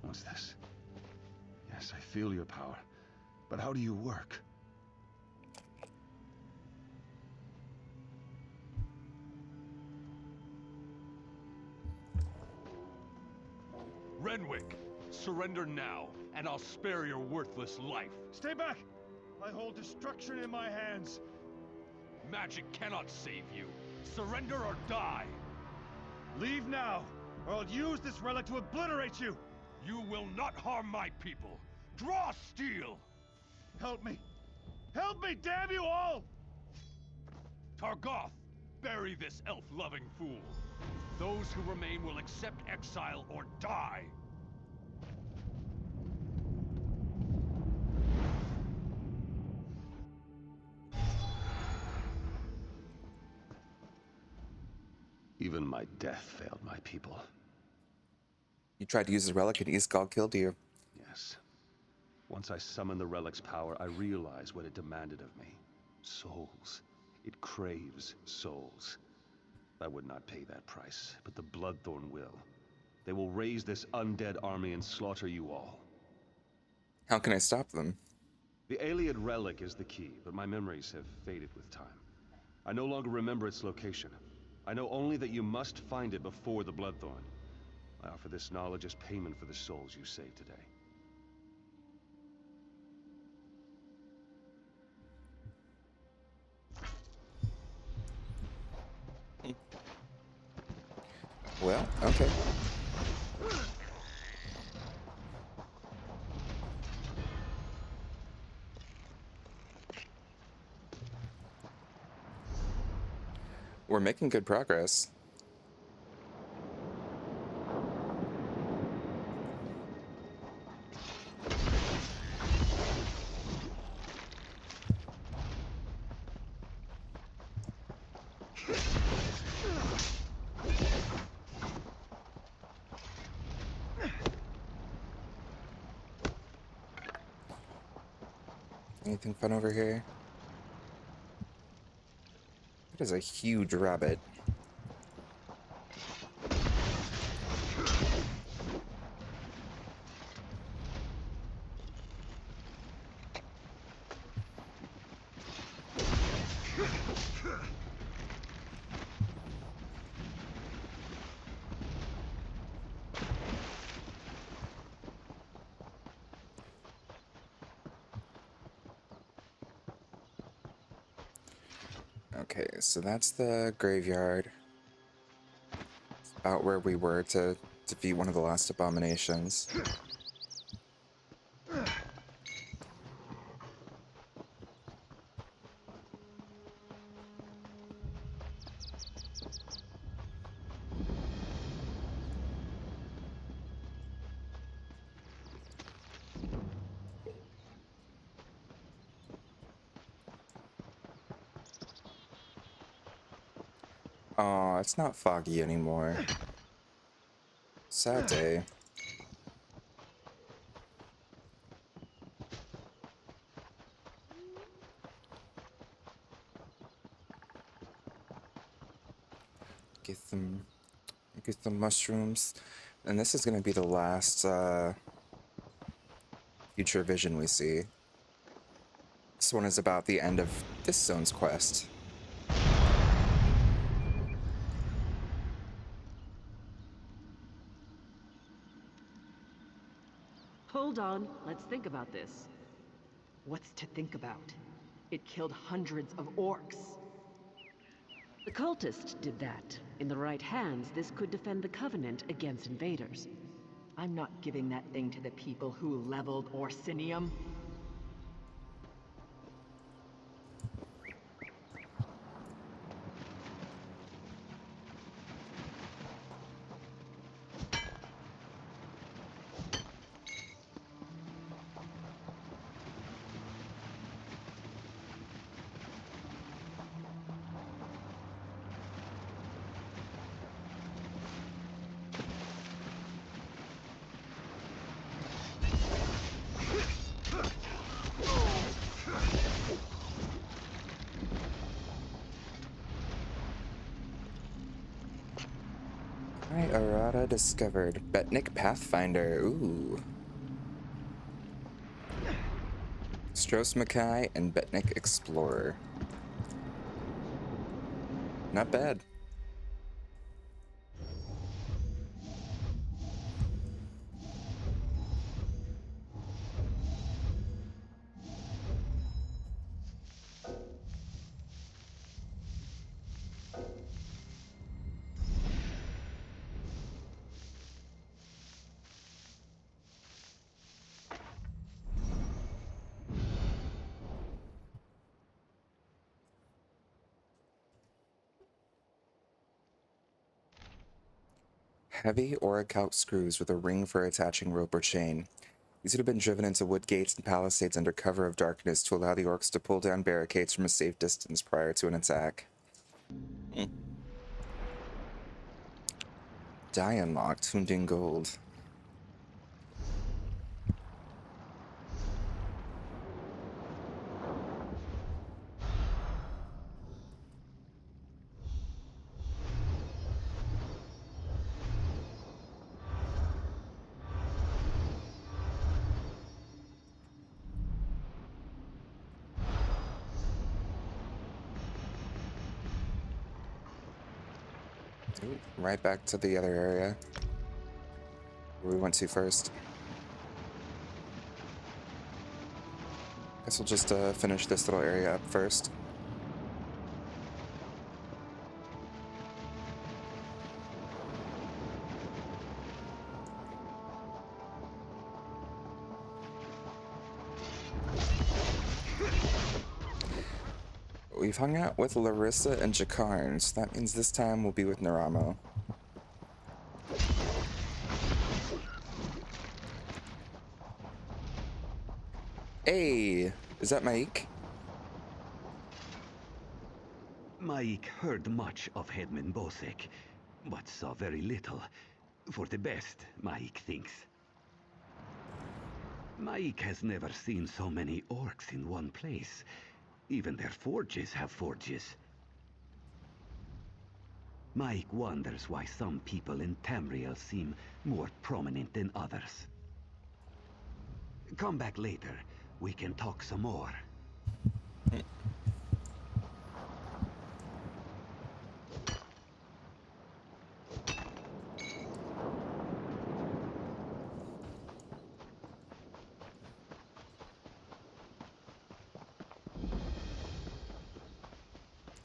What's this? Yes, I feel your power. But how do you work? Renwick, surrender now, and I'll spare your worthless life. Stay back! I hold destruction in my hands. Magic cannot save you. Surrender or die. Leave now, or I'll use this relic to obliterate you! You will not harm my people. Draw steel! Help me! Help me, damn you all! Targoth, bury this elf-loving fool. Those who remain will accept exile or die. Even my death failed my people. You tried to use the relic and Isgal killed you. Yes. Once I summoned the relic's power, I realized what it demanded of me. Souls. It craves souls. I would not pay that price, but the Bloodthorn will. They will raise this undead army and slaughter you all. How can I stop them? The Ayleid relic is the key, but my memories have faded with time. I no longer remember its location. I know only that you must find it before the Bloodthorn. I offer this knowledge as payment for the souls you saved today. Well, okay. We're making good progress. Anything fun over here? That is a huge rabbit. Okay, so that's the graveyard. It's about where we were to defeat one of the last abominations. Aw, it's not foggy anymore. Sad day. Get some mushrooms. And this is gonna be the last future vision we see. This one is about the end of this zone's quest. Hold on, let's think about this. What's to think about? It killed hundreds of orcs. The cultist did that. In the right hands, this could defend the Covenant against invaders. I'm not giving that thing to the people who leveled Orsinium. Alright, errata discovered. Betnikh Pathfinder. Ooh. Stros Mackay and Betnikh Explorer. Not bad. Heavy auric screws with a ring for attaching rope or chain. These would have been driven into wood gates and palisades under cover of darkness to allow the orcs to pull down barricades from a safe distance prior to an attack. Die unlocked, tuned in gold. Ooh, right back to the other area where we went to first. Guess we'll just finish this little area up first. We've hung out with Larissa and Jakarn, so that means this time we'll be with Naramo. Hey, is that Maik? Maik heard much of Headman Bosek, but saw very little. For the best, Maik thinks. Maik has never seen so many orcs in one place. Even their forges have forges. Maik wonders why some people in Tamriel seem more prominent than others. Come back later. We can talk some more.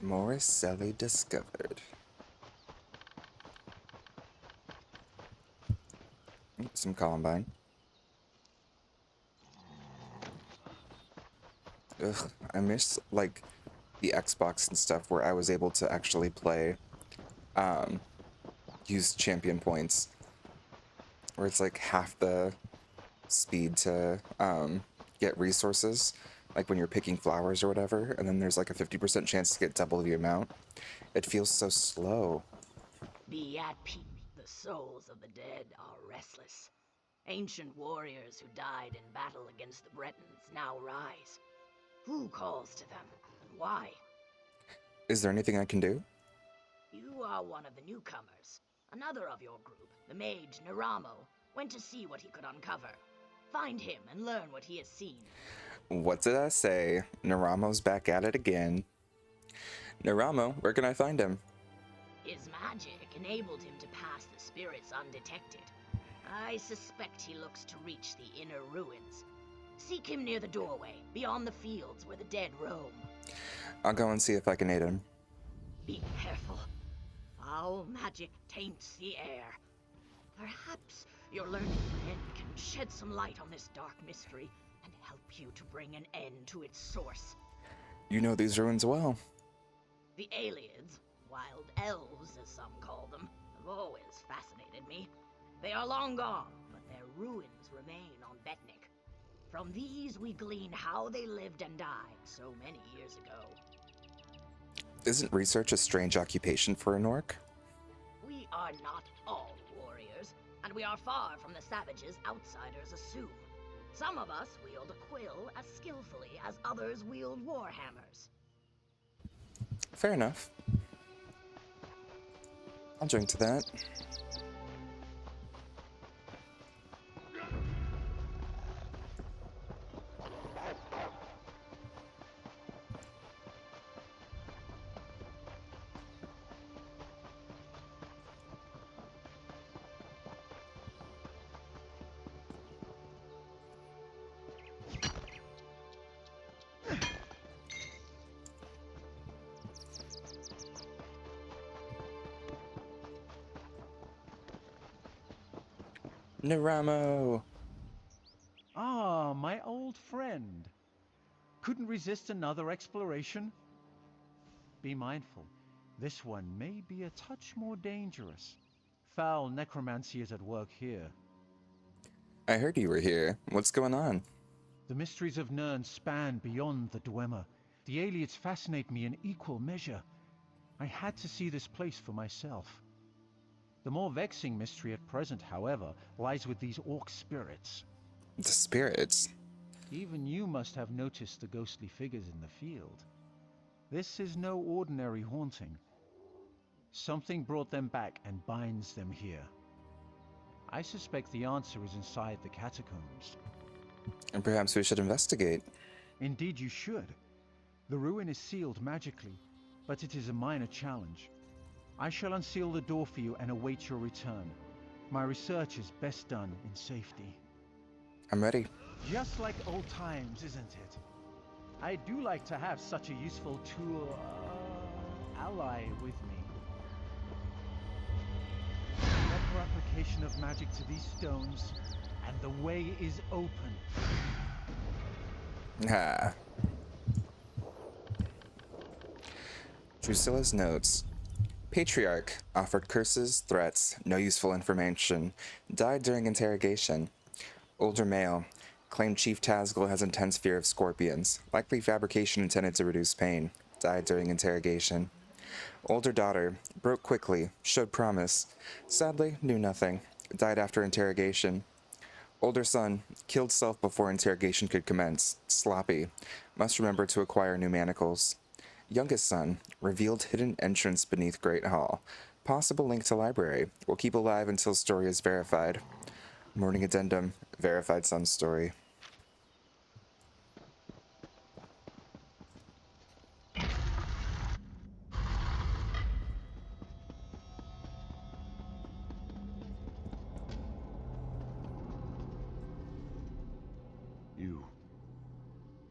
Morricelli discovered. Some Columbine. Ugh, I miss, like, the Xbox and stuff where I was able to actually play, use champion points. Where it's like half the speed to, get resources. Like when you're picking flowers or whatever, and then there's like a 50% chance to get double the amount. It feels so slow. Be at peace. The souls of the dead are restless. Ancient warriors who died in battle against the Bretons now rise. Who calls to them, and why? Is there anything I can do? You are one of the newcomers. Another of your group, the mage Naramo, went to see what he could uncover. Find him and learn what he has seen. What did I say? Naramo's back at it again. Naramo, where can I find him? His magic enabled him to pass the spirits undetected. I suspect he looks to reach the inner ruins. Seek him near the doorway, beyond the fields where the dead roam. I'll go and see if I can aid him. Be careful. Foul magic taints the air. Perhaps your learned friend can shed some light on this dark mystery and help you to bring an end to its source. You know these ruins well. The Aliens, wild elves as some call them, have always fascinated me. They are long gone, but their ruins remain on Betnikh. From these we glean how they lived and died so many years ago. Isn't research a strange occupation for an orc? We are not all warriors, and we are far from the savages outsiders assume. Some of us wield a quill as skillfully as others wield warhammers. Fair enough. I'll drink to that. Naramo! Ah, my old friend. Couldn't resist another exploration? Be mindful, this one may be a touch more dangerous. Foul necromancy is at work here. I heard you were here. What's going on? The mysteries of Nirn span beyond the Dwemer. The aliens fascinate me in equal measure. I had to see this place for myself. The more vexing mystery at present, however, lies with these orc spirits. The spirits? Even you must have noticed the ghostly figures in the field. This is no ordinary haunting. Something brought them back and binds them here. I suspect the answer is inside the catacombs. And perhaps we should investigate. Indeed you should. The ruin is sealed magically, but it is a minor challenge. I shall unseal the door for you and await your return. My research is best done in safety. I'm ready. Just like old times, isn't it? I do like to have such a useful tool, ally with me. Proper application of magic to these stones, and the way is open. Ah. Drusilla's notes. Patriarch offered curses, threats, no useful information. Died during interrogation. Older male. Claimed Chief Tazgul has intense fear of scorpions. Likely fabrication intended to reduce pain. Died during interrogation. Older daughter. Broke quickly. Showed promise. Sadly, knew nothing. Died after interrogation. Older son. Killed self before interrogation could commence. Sloppy. Must remember to acquire new manacles. Youngest son. Revealed hidden entrance beneath Great Hall. Possible link to library. Will keep alive until story is verified. Morning addendum. Verified son's story.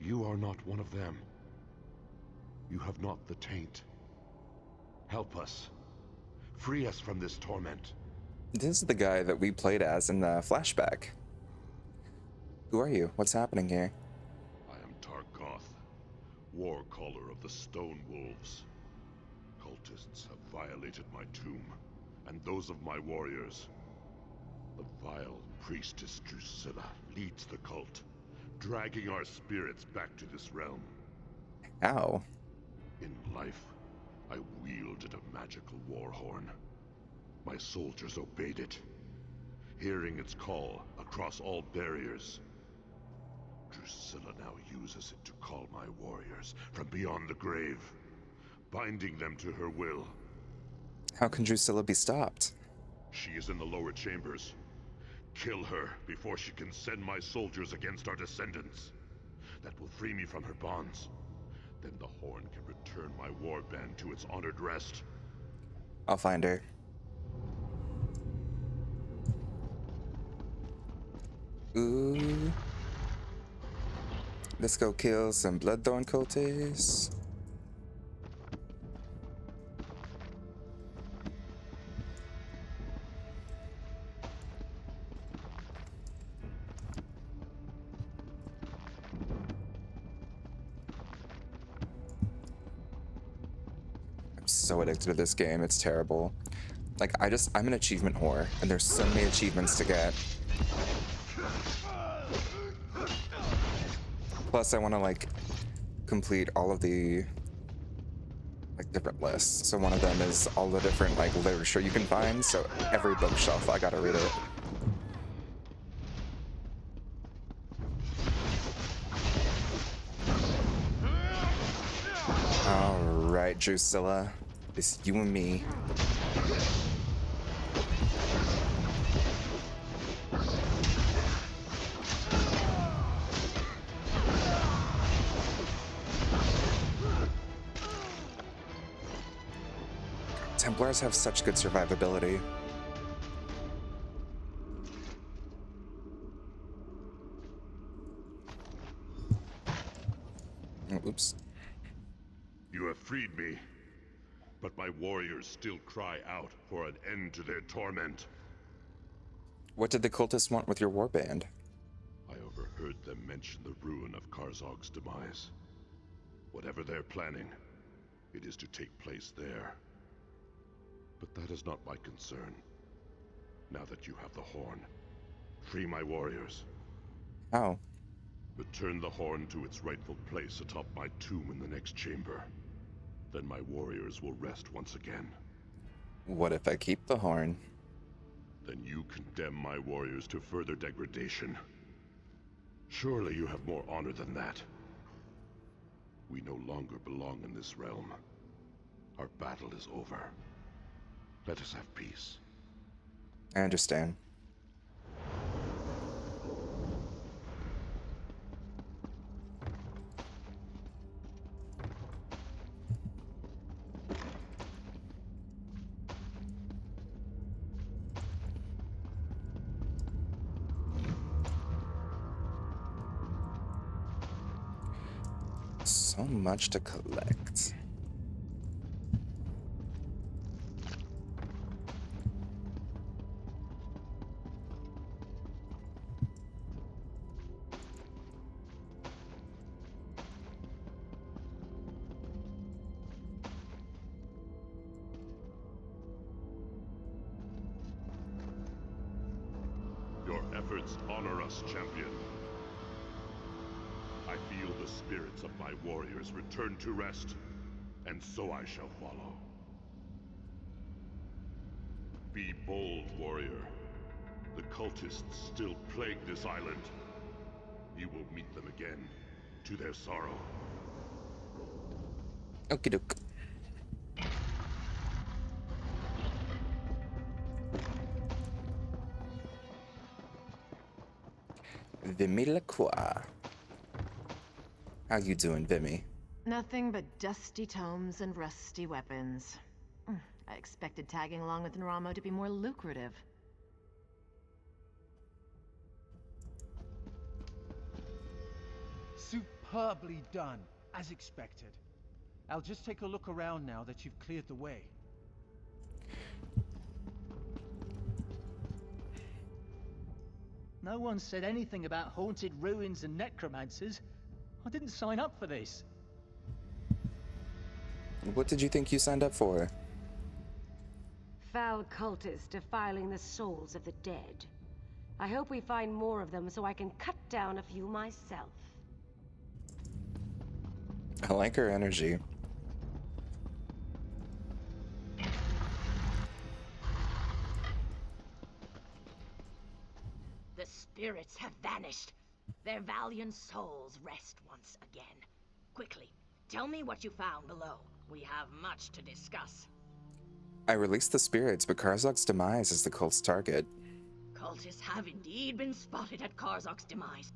You are not one of them. You have not the taint. Help us. Free us from this torment. This is the guy that we played as in the flashback. Who are you? What's happening here? I am Targoth, war caller of the Stone Wolves. Cultists have violated my tomb, and those of my warriors. The vile priestess Drusilla leads the cult, dragging our spirits back to this realm. How? In life, I wielded a magical war horn. My soldiers obeyed it, hearing its call across all barriers. Drusilla now uses it to call my warriors from beyond the grave, binding them to her will. How can Drusilla be stopped? She is in the lower chambers. Kill her before she can send my soldiers against our descendants. That will free me from her bonds. Then the horn can return my warband to its honored rest. I'll find her. Ooh. Let's go kill some Bloodthorn cultists. I'm so addicted to this game, it's terrible. Like, I'm an achievement whore, and there's so many achievements to get. Plus, I want to, like, complete all of the, like, different lists. So one of them is all the different, like, literature you can find. So every bookshelf, I gotta read it. Alright, Drusilla. It's you and me. Templars have such good survivability. Oh, oops. You have freed me, but my warriors still cry out for an end to their torment. What did the cultists want with your warband? I overheard them mention the ruin of Karzog's demise. Whatever they're planning, it is to take place there. But that is not my concern. Now that you have the horn, free my warriors. How? Return the horn to its rightful place atop my tomb in the next chamber. Then my warriors will rest once again. What if I keep the horn? Then you condemn my warriors to further degradation. Surely you have more honor than that. We no longer belong in this realm. Our battle is over. Let us have peace. I understand. So much to collect. Your efforts honor us, champion. I feel the spirits of my warriors return to rest, and so I shall follow. Be bold, warrior. The cultists still plague this island. You will meet them again, to their sorrow. Okie doke. Vimy Lacroix. How you doing, Vimy? Nothing but dusty tomes and rusty weapons. I expected tagging along with Naramo to be more lucrative. Superbly done, as expected. I'll just take a look around now that you've cleared the way. No one said anything about haunted ruins and necromancers. I didn't sign up for this. What did you think you signed up for? Foul cultists defiling the souls of the dead. I hope we find more of them so I can cut down a few myself. I like her energy. The spirits have vanished. Their valiant souls rest once again. Quickly, tell me what you found below. We have much to discuss. I released the spirits, but Karzok's demise is the cult's target. Cultists have indeed been spotted at Karzok's demise.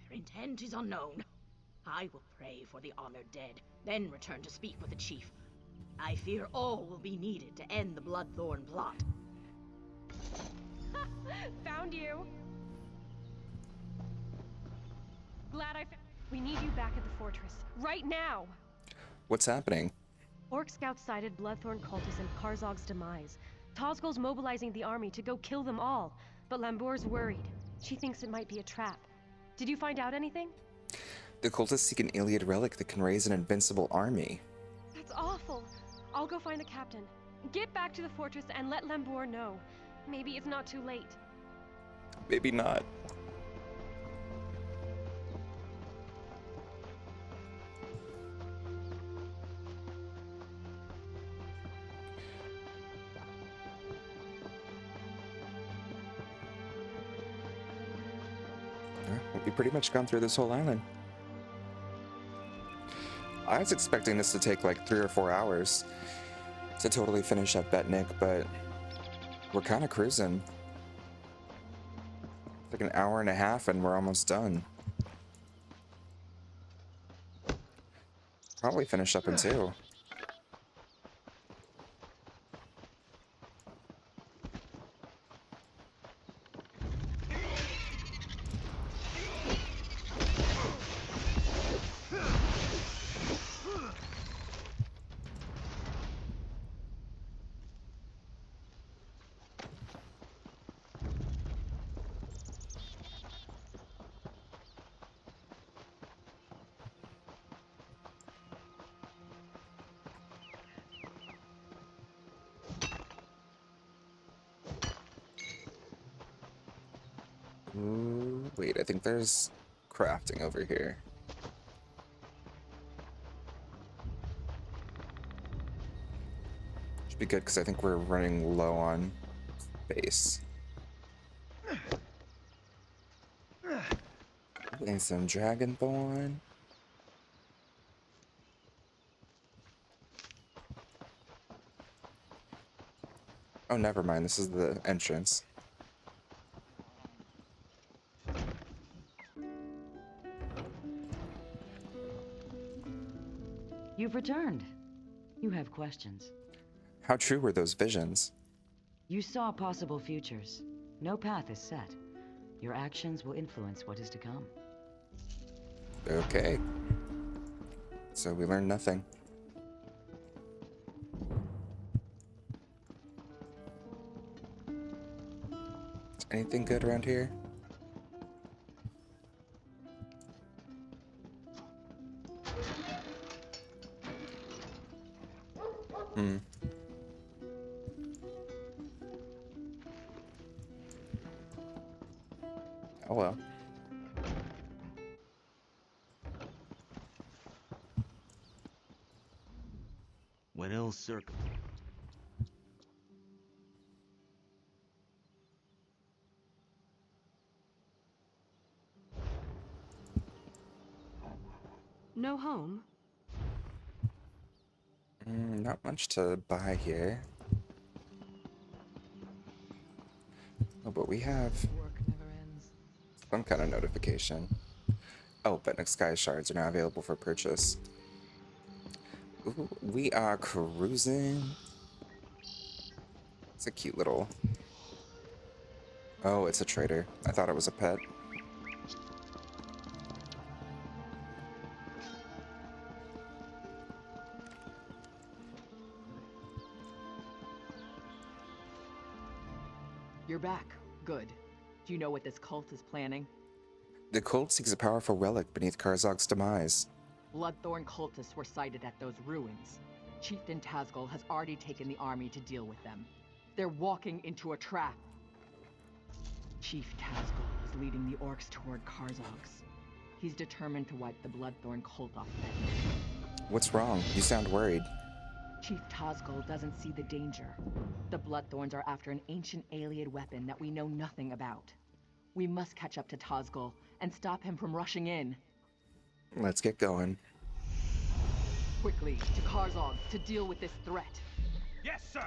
Their intent is unknown. I will pray for the honored dead, then return to speak with the chief. I fear all will be needed to end the Bloodthorn plot. Found you! Glad we need you back at the fortress, right now! What's happening? Orc scouts sighted Bloodthorn cultists and Karzog's demise. Tozgol's mobilizing the army to go kill them all, but Lambour's worried. She thinks it might be a trap. Did you find out anything? The cultists seek an Iliad relic that can raise an invincible army. That's awful! I'll go find the captain. Get back to the fortress and let Lambour know. Maybe it's not too late. Maybe not. We've pretty much gone through this whole island. I was expecting this to take like 3 or 4 hours to totally finish up Betnikh, but we're kind of cruising. It's like an hour and a half and we're almost done. Probably finish up in 2. Ooh, wait, I think there's crafting over here. Should be good because I think we're running low on base. And some Dragonborn. Oh, never mind. This is the entrance. You've returned. You have questions. How true were those visions? You saw possible futures. No path is set. Your actions will influence what is to come. Okay. So we learned nothing. Is anything good around here? Oh well. When else circle? No home? Not much to buy here. Oh, but we have some kind of notification. Oh, Betnikh Sky Shards are now available for purchase. Ooh, we are cruising. It's a cute little... Oh, it's a trader. I thought it was a pet. You're back. Good. Do you know what this cult is planning? The cult seeks a powerful relic beneath Karzog's demise. Bloodthorn cultists were sighted at those ruins. Chieftain Tazgul has already taken the army to deal with them. They're walking into a trap. Chief Tazgul is leading the orcs toward Karzog's. He's determined to wipe the Bloodthorn cult off Betnikh. What's wrong? You sound worried. Chief Tazgul doesn't see the danger. The Bloodthorns are after an ancient alien weapon that we know nothing about. We must catch up to Tazgul and stop him from rushing in. Let's get going. Quickly, to Karzog to deal with this threat. Yes, sir!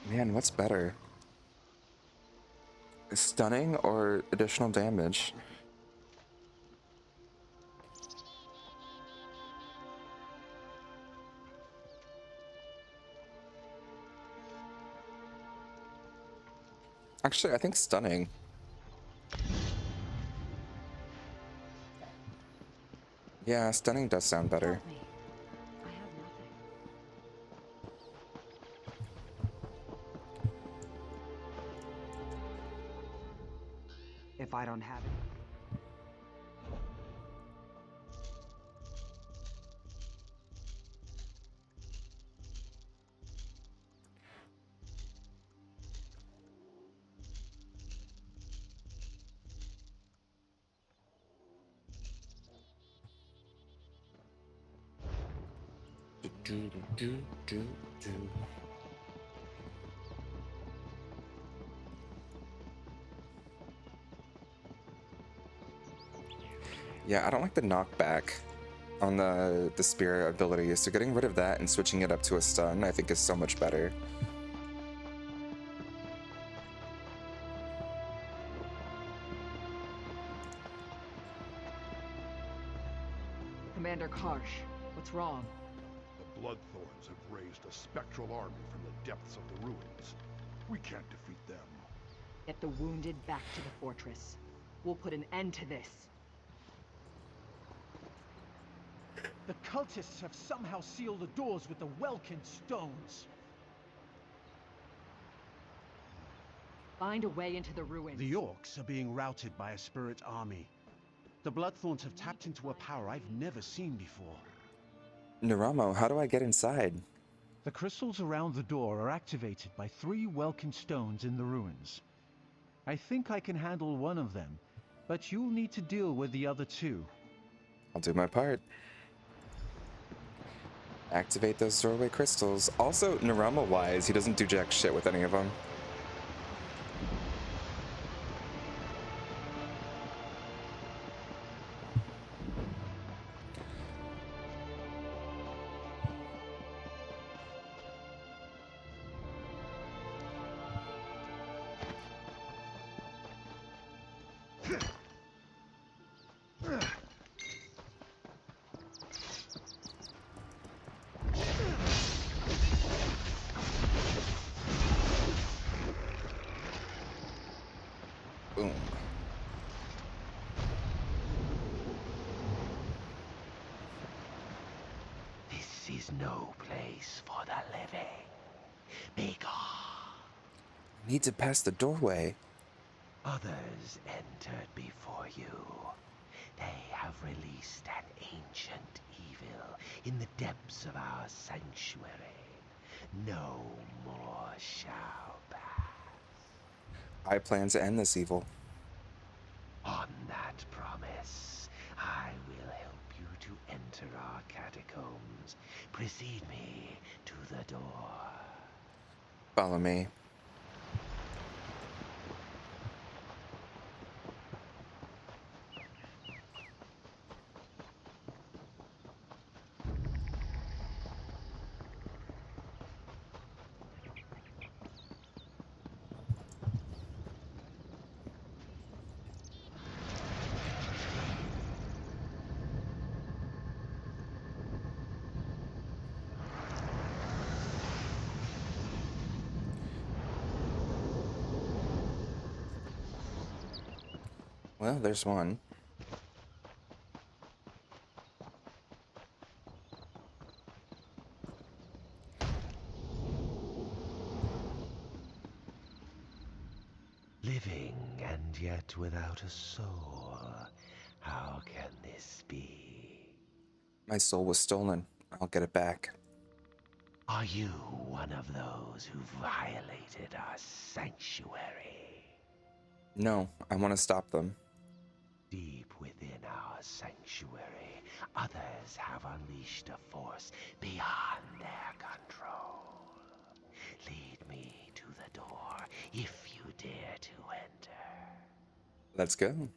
Man, what's better? Stunning or additional damage? Actually, I think stunning. Yeah, stunning does sound better. If I don't have it. Yeah, I don't like the knockback on the spear ability, so getting rid of that and switching it up to a stun I think is so much better. Commander Karsh, what's wrong? The Bloodthorns have raised a spectral army from the depths of the ruins. We can't defeat them. Get the wounded back to the fortress. We'll put an end to this. The cultists have somehow sealed the doors with the Welkin stones. Find a way into the ruins. The orcs are being routed by a spirit army. The Bloodthorns have tapped into a power I've never seen before. Naramo, how do I get inside? The crystals around the door are activated by 3 Welkin stones in the ruins. I think I can handle one of them, but you'll need to deal with the other 2. I'll do my part. Activate those doorway crystals. Also, Narama-wise, he doesn't do jack shit with any of them. Boom. This is no place for the living. Be gone. Need to pass the doorway. Others entered before you. They have released an ancient evil in the depths of our sanctuary. No more shall pass. I plan to end this evil. On that promise, I will help you to enter our catacombs Follow me. Well, there's one. Living and yet without a soul. How can this be? My soul was stolen. I'll get it back. Are you one of those who violated our sanctuary? No, I want to stop them. Deep within our sanctuary, others have unleashed a force beyond their control. Lead me to the door if you dare to enter. Let's go.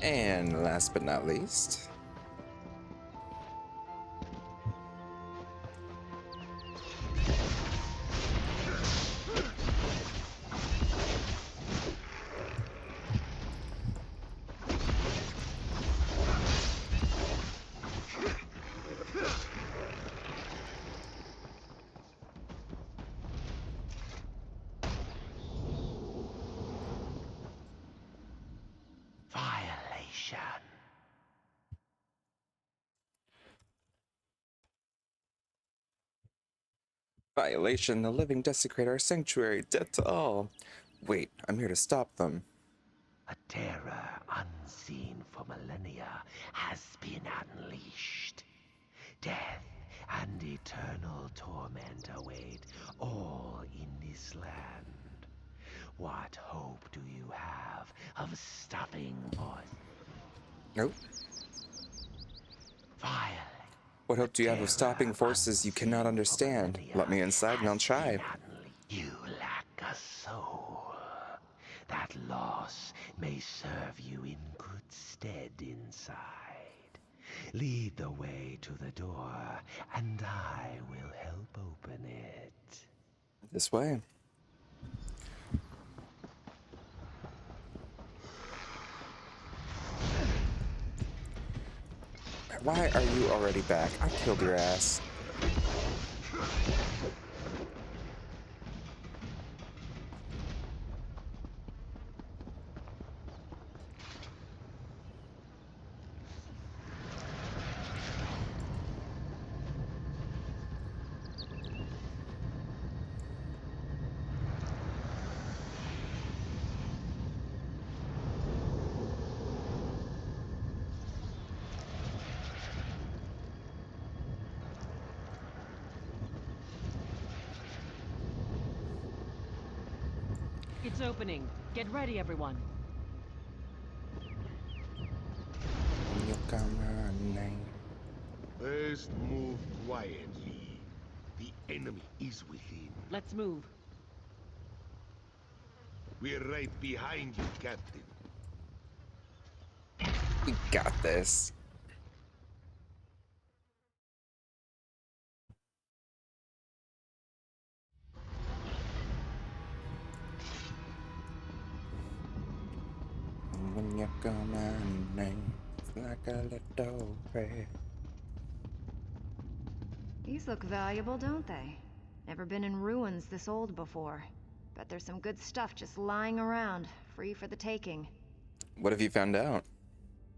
And last but not least, Violation. violation. The living desecrate our sanctuary. Death to all. Wait, I'm here to stop them. A terror unseen for millennia has been unleashed. Death and eternal torment await all in this land. What hope do you have of stopping us? Nope. Violate. What hope do you have of stopping forces you cannot understand? Let me inside and I'll try. You lack a soul. That loss may serve you in good stead inside. Lead the way to the door, and I will help open it. This way. Why are you already back? I killed your ass. It's opening. Get ready, everyone. First move quietly. The enemy is within. Let's move. We're right behind you, Captain. We got this. When you call my name, it's like a little prayer. These look valuable, don't they? Never been in ruins this old before. Bet there's some good stuff just lying around, free for the taking. What have you found out?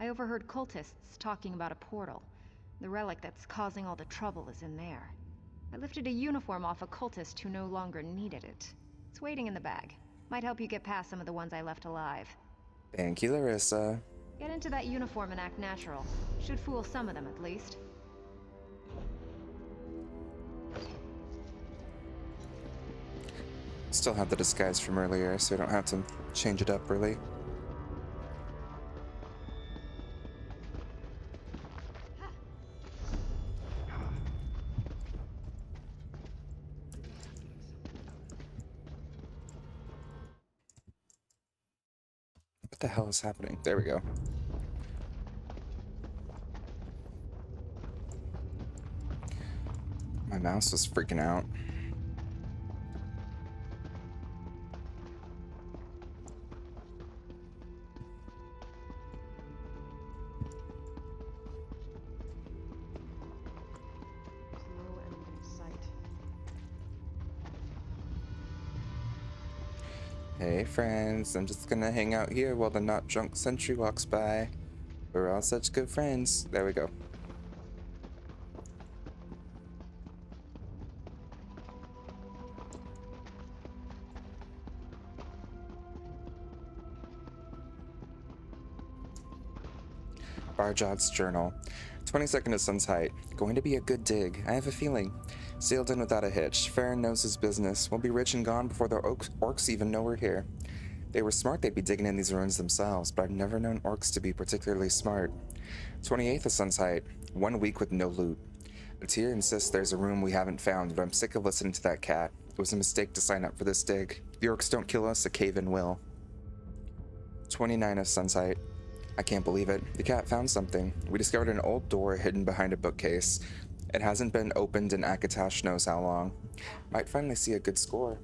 I overheard cultists talking about a portal. The relic that's causing all the trouble is in there. I lifted a uniform off a cultist who no longer needed it. It's waiting in the bag. Might help you get past some of the ones I left alive. Thank you, Larissa. Get into that uniform and act natural. Should fool some of them at least. Still have the disguise from earlier, so I don't have to change it up really. What the hell is happening? There we go. My mouse was freaking out. Hey friends, I'm just gonna hang out here while the not drunk sentry walks by. We're all such good friends. There we go. Barjot's journal. 22nd of sun's height. Going to be a good dig. I have a feeling. Sailed in without a hitch. Farron knows his business. We'll be rich and gone before the orcs even know we're here. They were smart they'd be digging in these ruins themselves, but I've never known orcs to be particularly smart. 28th of sun's height. 1 week with no loot. Atir insists there's a room we haven't found, but I'm sick of listening to that cat. It was a mistake to sign up for this dig. If the orcs don't kill us, a cave-in will. 29 of sun's height. I can't believe it. The cat found something. We discovered an old door hidden behind a bookcase. It hasn't been opened in Akatash knows how long. Might finally see a good score.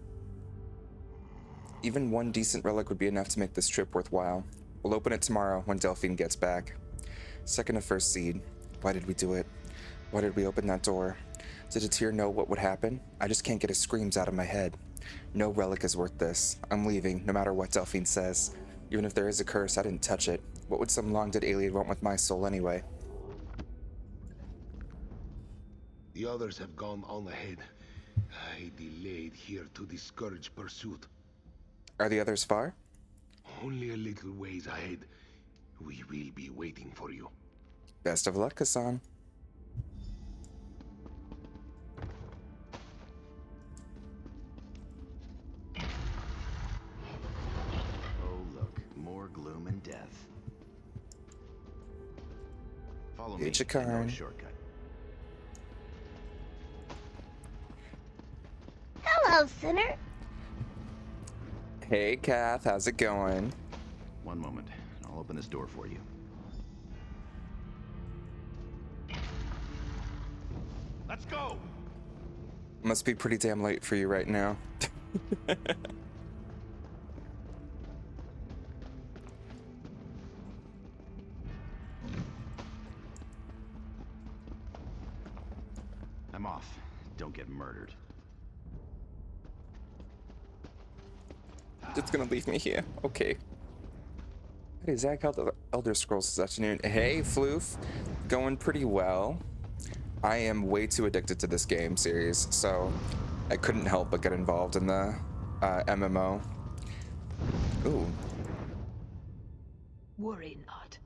Even one decent relic would be enough to make this trip worthwhile. We'll open it tomorrow when Delphine gets back. 2nd of first seed. Why did we do it? Why did we open that door? Did Atir know what would happen? I just can't get his screams out of my head. No relic is worth this. I'm leaving, no matter what Delphine says. Even if there is a curse, I didn't touch it. What would some long-dead alien want with my soul anyway? The others have gone on ahead. I delayed here to discourage pursuit. Are the others far? Only a little ways ahead. We will be waiting for you. Best of luck, Hassan. Oh look, more gloom and death. Follow me. I know a shortcut. Hello, sinner. Hey, Kath, how's it going? One moment, and I'll open this door for you. Let's go! Must be pretty damn late for you right now. I'm off. Don't get murdered. Just gonna leave me here. Okay. Hey, Zach held the Elder Scrolls this afternoon. Hey, Floof. Going pretty well. I am way too addicted to this game series, so I couldn't help but get involved in the MMO. Ooh. Worry not.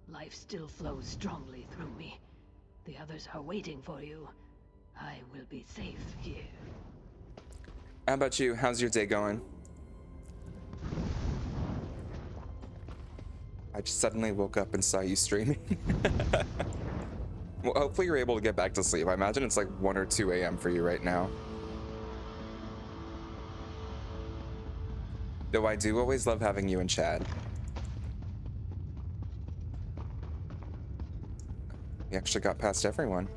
Life still flows strongly through me. The others are waiting for you. I will be safe here. How about you? How's your day going? I just suddenly woke up and saw you streaming. Well, hopefully you're able to get back to sleep. I imagine it's like 1 or 2 a.m. for you right now. Though I do always love having you in chat. We actually got past everyone.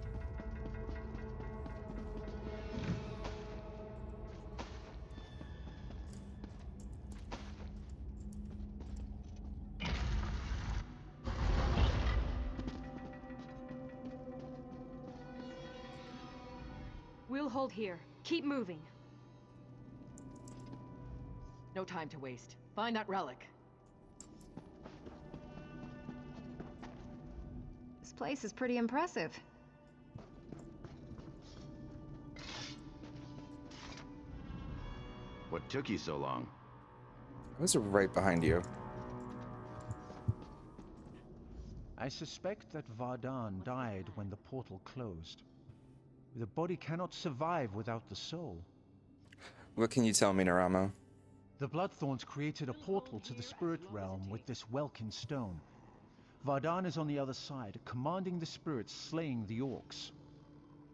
We'll hold here. Keep moving. No time to waste. Find that relic. This place is pretty impressive. What took you so long? I was right behind you. I suspect that Vardan died when the portal closed. The body cannot survive without the soul. What can you tell me, Naramo? The Bloodthorns created a portal to the spirit realm with this Welkin stone. Vardan is on the other side, commanding the spirits slaying the orcs.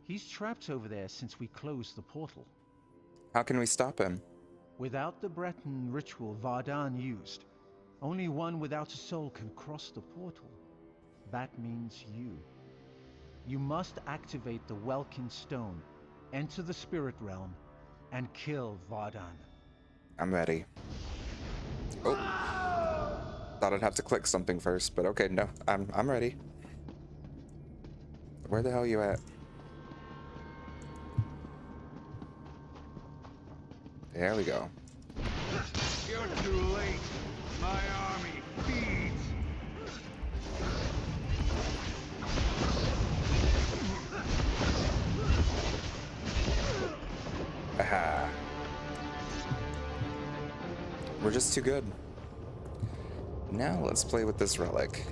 He's trapped over there since we closed the portal. How can we stop him? Without the Breton ritual Vardan used, only one without a soul can cross the portal. That means you. You must activate the Welkin stone, enter the spirit realm, and kill Vardan. I'm ready. Oh. Thought I'd have to click something first, but okay, no. I'm ready. Where the hell are you at? There we go. You're too late. My army feeds. Aha. We're just too good. Now let's play with this relic.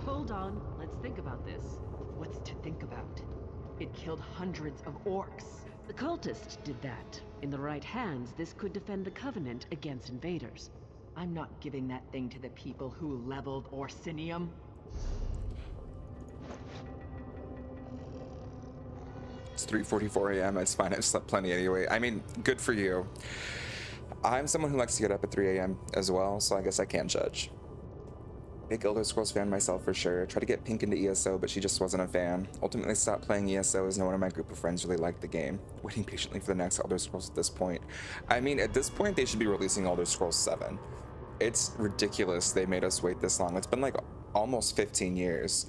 Hold on, let's think about this. What's to think about? It killed hundreds of orcs. The cultist did that. In the right hands, this could defend the Covenant against invaders. I'm not giving that thing to the people who leveled Orsinium. It's 3:44 a.m. It's fine. I've slept plenty anyway. I mean, good for you. I'm someone who likes to get up at 3 a.m. as well, so I guess I can't judge. Big Elder Scrolls fan myself for sure. Tried to get Pink into ESO, but she just wasn't a fan. Ultimately stopped playing ESO as no one in my group of friends really liked the game. Waiting patiently for the next Elder Scrolls at this point. I mean, at this point, they should be releasing Elder Scrolls 7. It's ridiculous they made us wait this long. It's been like almost 15 years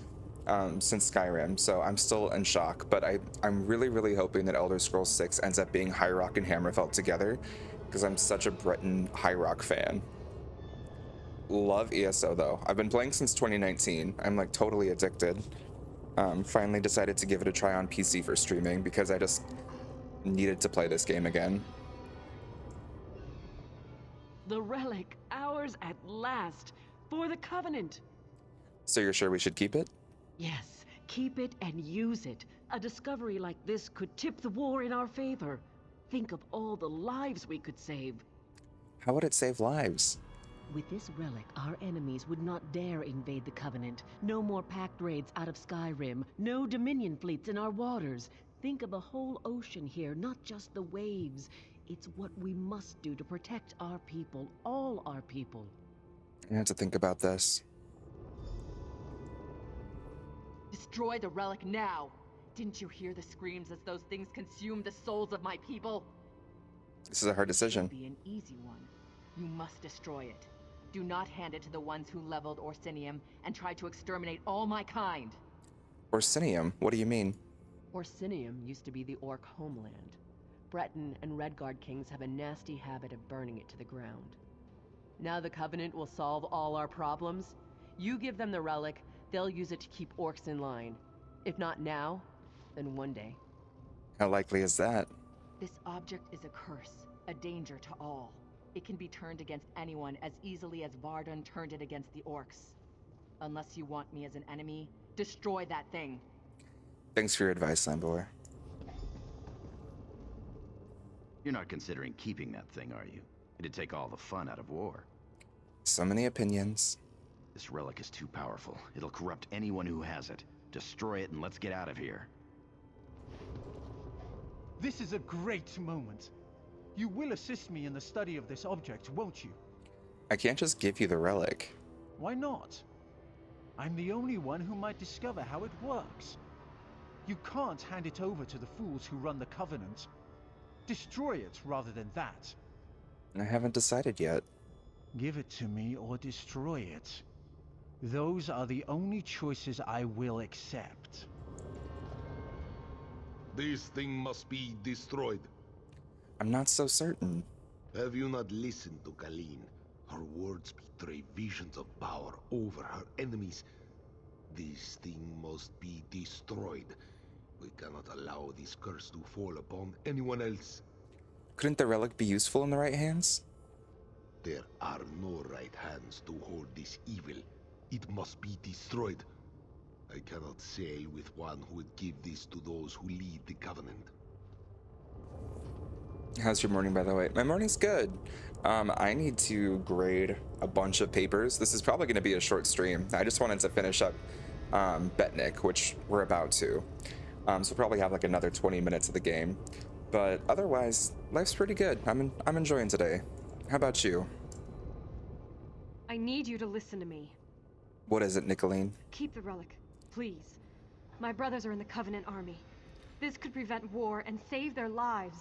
since Skyrim, so I'm still in shock. But I'm really, really hoping that Elder Scrolls 6 ends up being High Rock and Hammerfell together, because I'm such a Breton High Rock fan. Love ESO though. I've been playing since 2019. I'm like totally addicted. Finally decided to give it a try on PC for streaming because I just needed to play this game again. The relic, ours at last, for the Covenant. So you're sure we should keep it? Yes, keep it and use it. A discovery like this could tip the war in our favor. Think of all the lives we could save. How would it save lives? With this relic, our enemies would not dare invade the Covenant. No more pact raids out of Skyrim. No Dominion fleets in our waters. Think of the whole ocean here, not just the waves. It's what we must do to protect our people, all our people. I have to think about this. Destroy the relic now! Didn't you hear the screams as those things consumed the souls of my people? This is a hard decision. It should be an easy one. You must destroy it. Do not hand it to the ones who leveled Orsinium and tried to exterminate all my kind. Orsinium? What do you mean? Orsinium used to be the orc homeland. Breton and Redguard kings have a nasty habit of burning it to the ground. Now the Covenant will solve all our problems. You give them the relic, they'll use it to keep orcs in line. If not now, then one day. How likely is that? This object is a curse, a danger to all. It can be turned against anyone as easily as Vardan turned it against the orcs. Unless you want me as an enemy, destroy that thing. Thanks for your advice, Lambor. You're not considering keeping that thing, are you? It'd take all the fun out of war. So many opinions. This relic is too powerful. It'll corrupt anyone who has it. Destroy it and let's get out of here. This is a great moment. You will assist me in the study of this object, won't you? I can't just give you the relic. Why not? I'm the only one who might discover how it works. You can't hand it over to the fools who run the Covenant. Destroy it rather than that. I haven't decided yet. Give it to me or destroy it. Those are the only choices I will accept. This thing must be destroyed. I'm not so certain. Have you not listened to Kalin? Her words betray visions of power over her enemies. This thing must be destroyed. We cannot allow this curse to fall upon anyone else. Couldn't the relic be useful in the right hands? There are no right hands to hold this evil. It must be destroyed. I cannot sail with one who would give this to those who lead the Covenant. How's your morning, by the way? My morning's good. I need to grade a bunch of papers. This is probably going to be a short stream. I just wanted to finish up Betnikh, which we're about to. So probably have like another 20 minutes of the game. But otherwise, life's pretty good. I'm enjoying today. How about you? I need you to listen to me. What is it, Nicolene? Keep the relic, please. My brothers are in the Covenant army. This could prevent war and save their lives.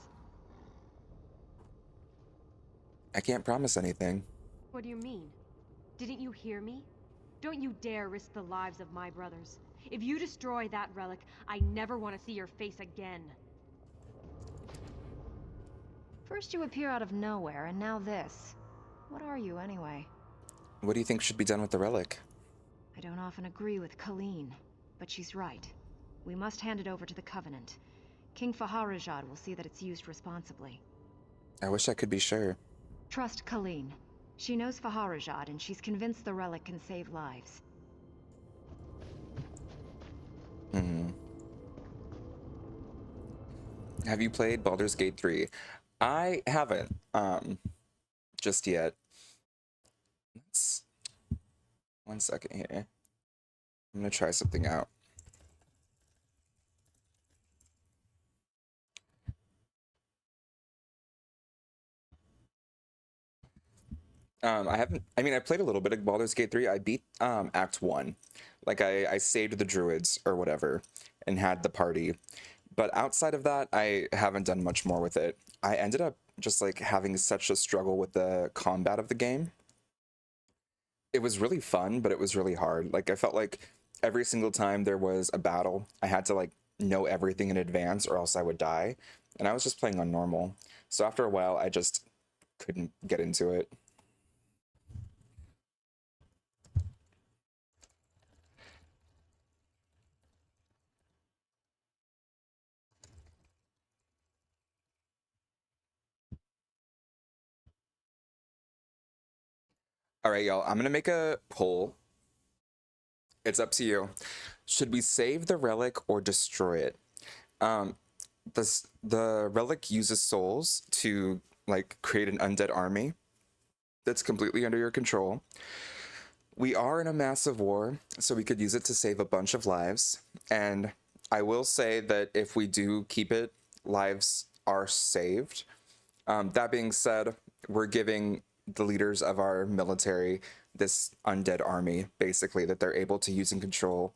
I can't promise anything. What do you mean? Didn't you hear me? Don't you dare risk the lives of my brothers. If you destroy that relic, I never want to see your face again. First you appear out of nowhere, and now this. What are you, anyway? What do you think should be done with the relic? I don't often agree with Colleen, but she's right. We must hand it over to the Covenant. King Faharajad will see that it's used responsibly. I wish I could be sure. Trust Colleen. She knows Faharajad, and she's convinced the relic can save lives. Have you played Baldur's Gate 3? I haven't, just yet. Let's... One second here. I'm gonna try something out. I played a little bit of Baldur's Gate 3. I beat Act 1. Like, I saved the druids or whatever and had the party. But outside of that, I haven't done much more with it. I ended up just like having such a struggle with the combat of the game. It was really fun, but it was really hard. Like, I felt like every single time there was a battle, I had to like know everything in advance or else I would die. And I was just playing on normal. So after a while, I just couldn't get into it. All right, y'all, I'm gonna make a poll. It's up to you. Should we save the relic or destroy it? The relic uses souls to like create an undead army that's completely under your control. We are in a massive war, so we could use it to save a bunch of lives. And I will say that if we do keep it, lives are saved. That being said, we're giving the leaders of our military this undead army, basically, that they're able to use and control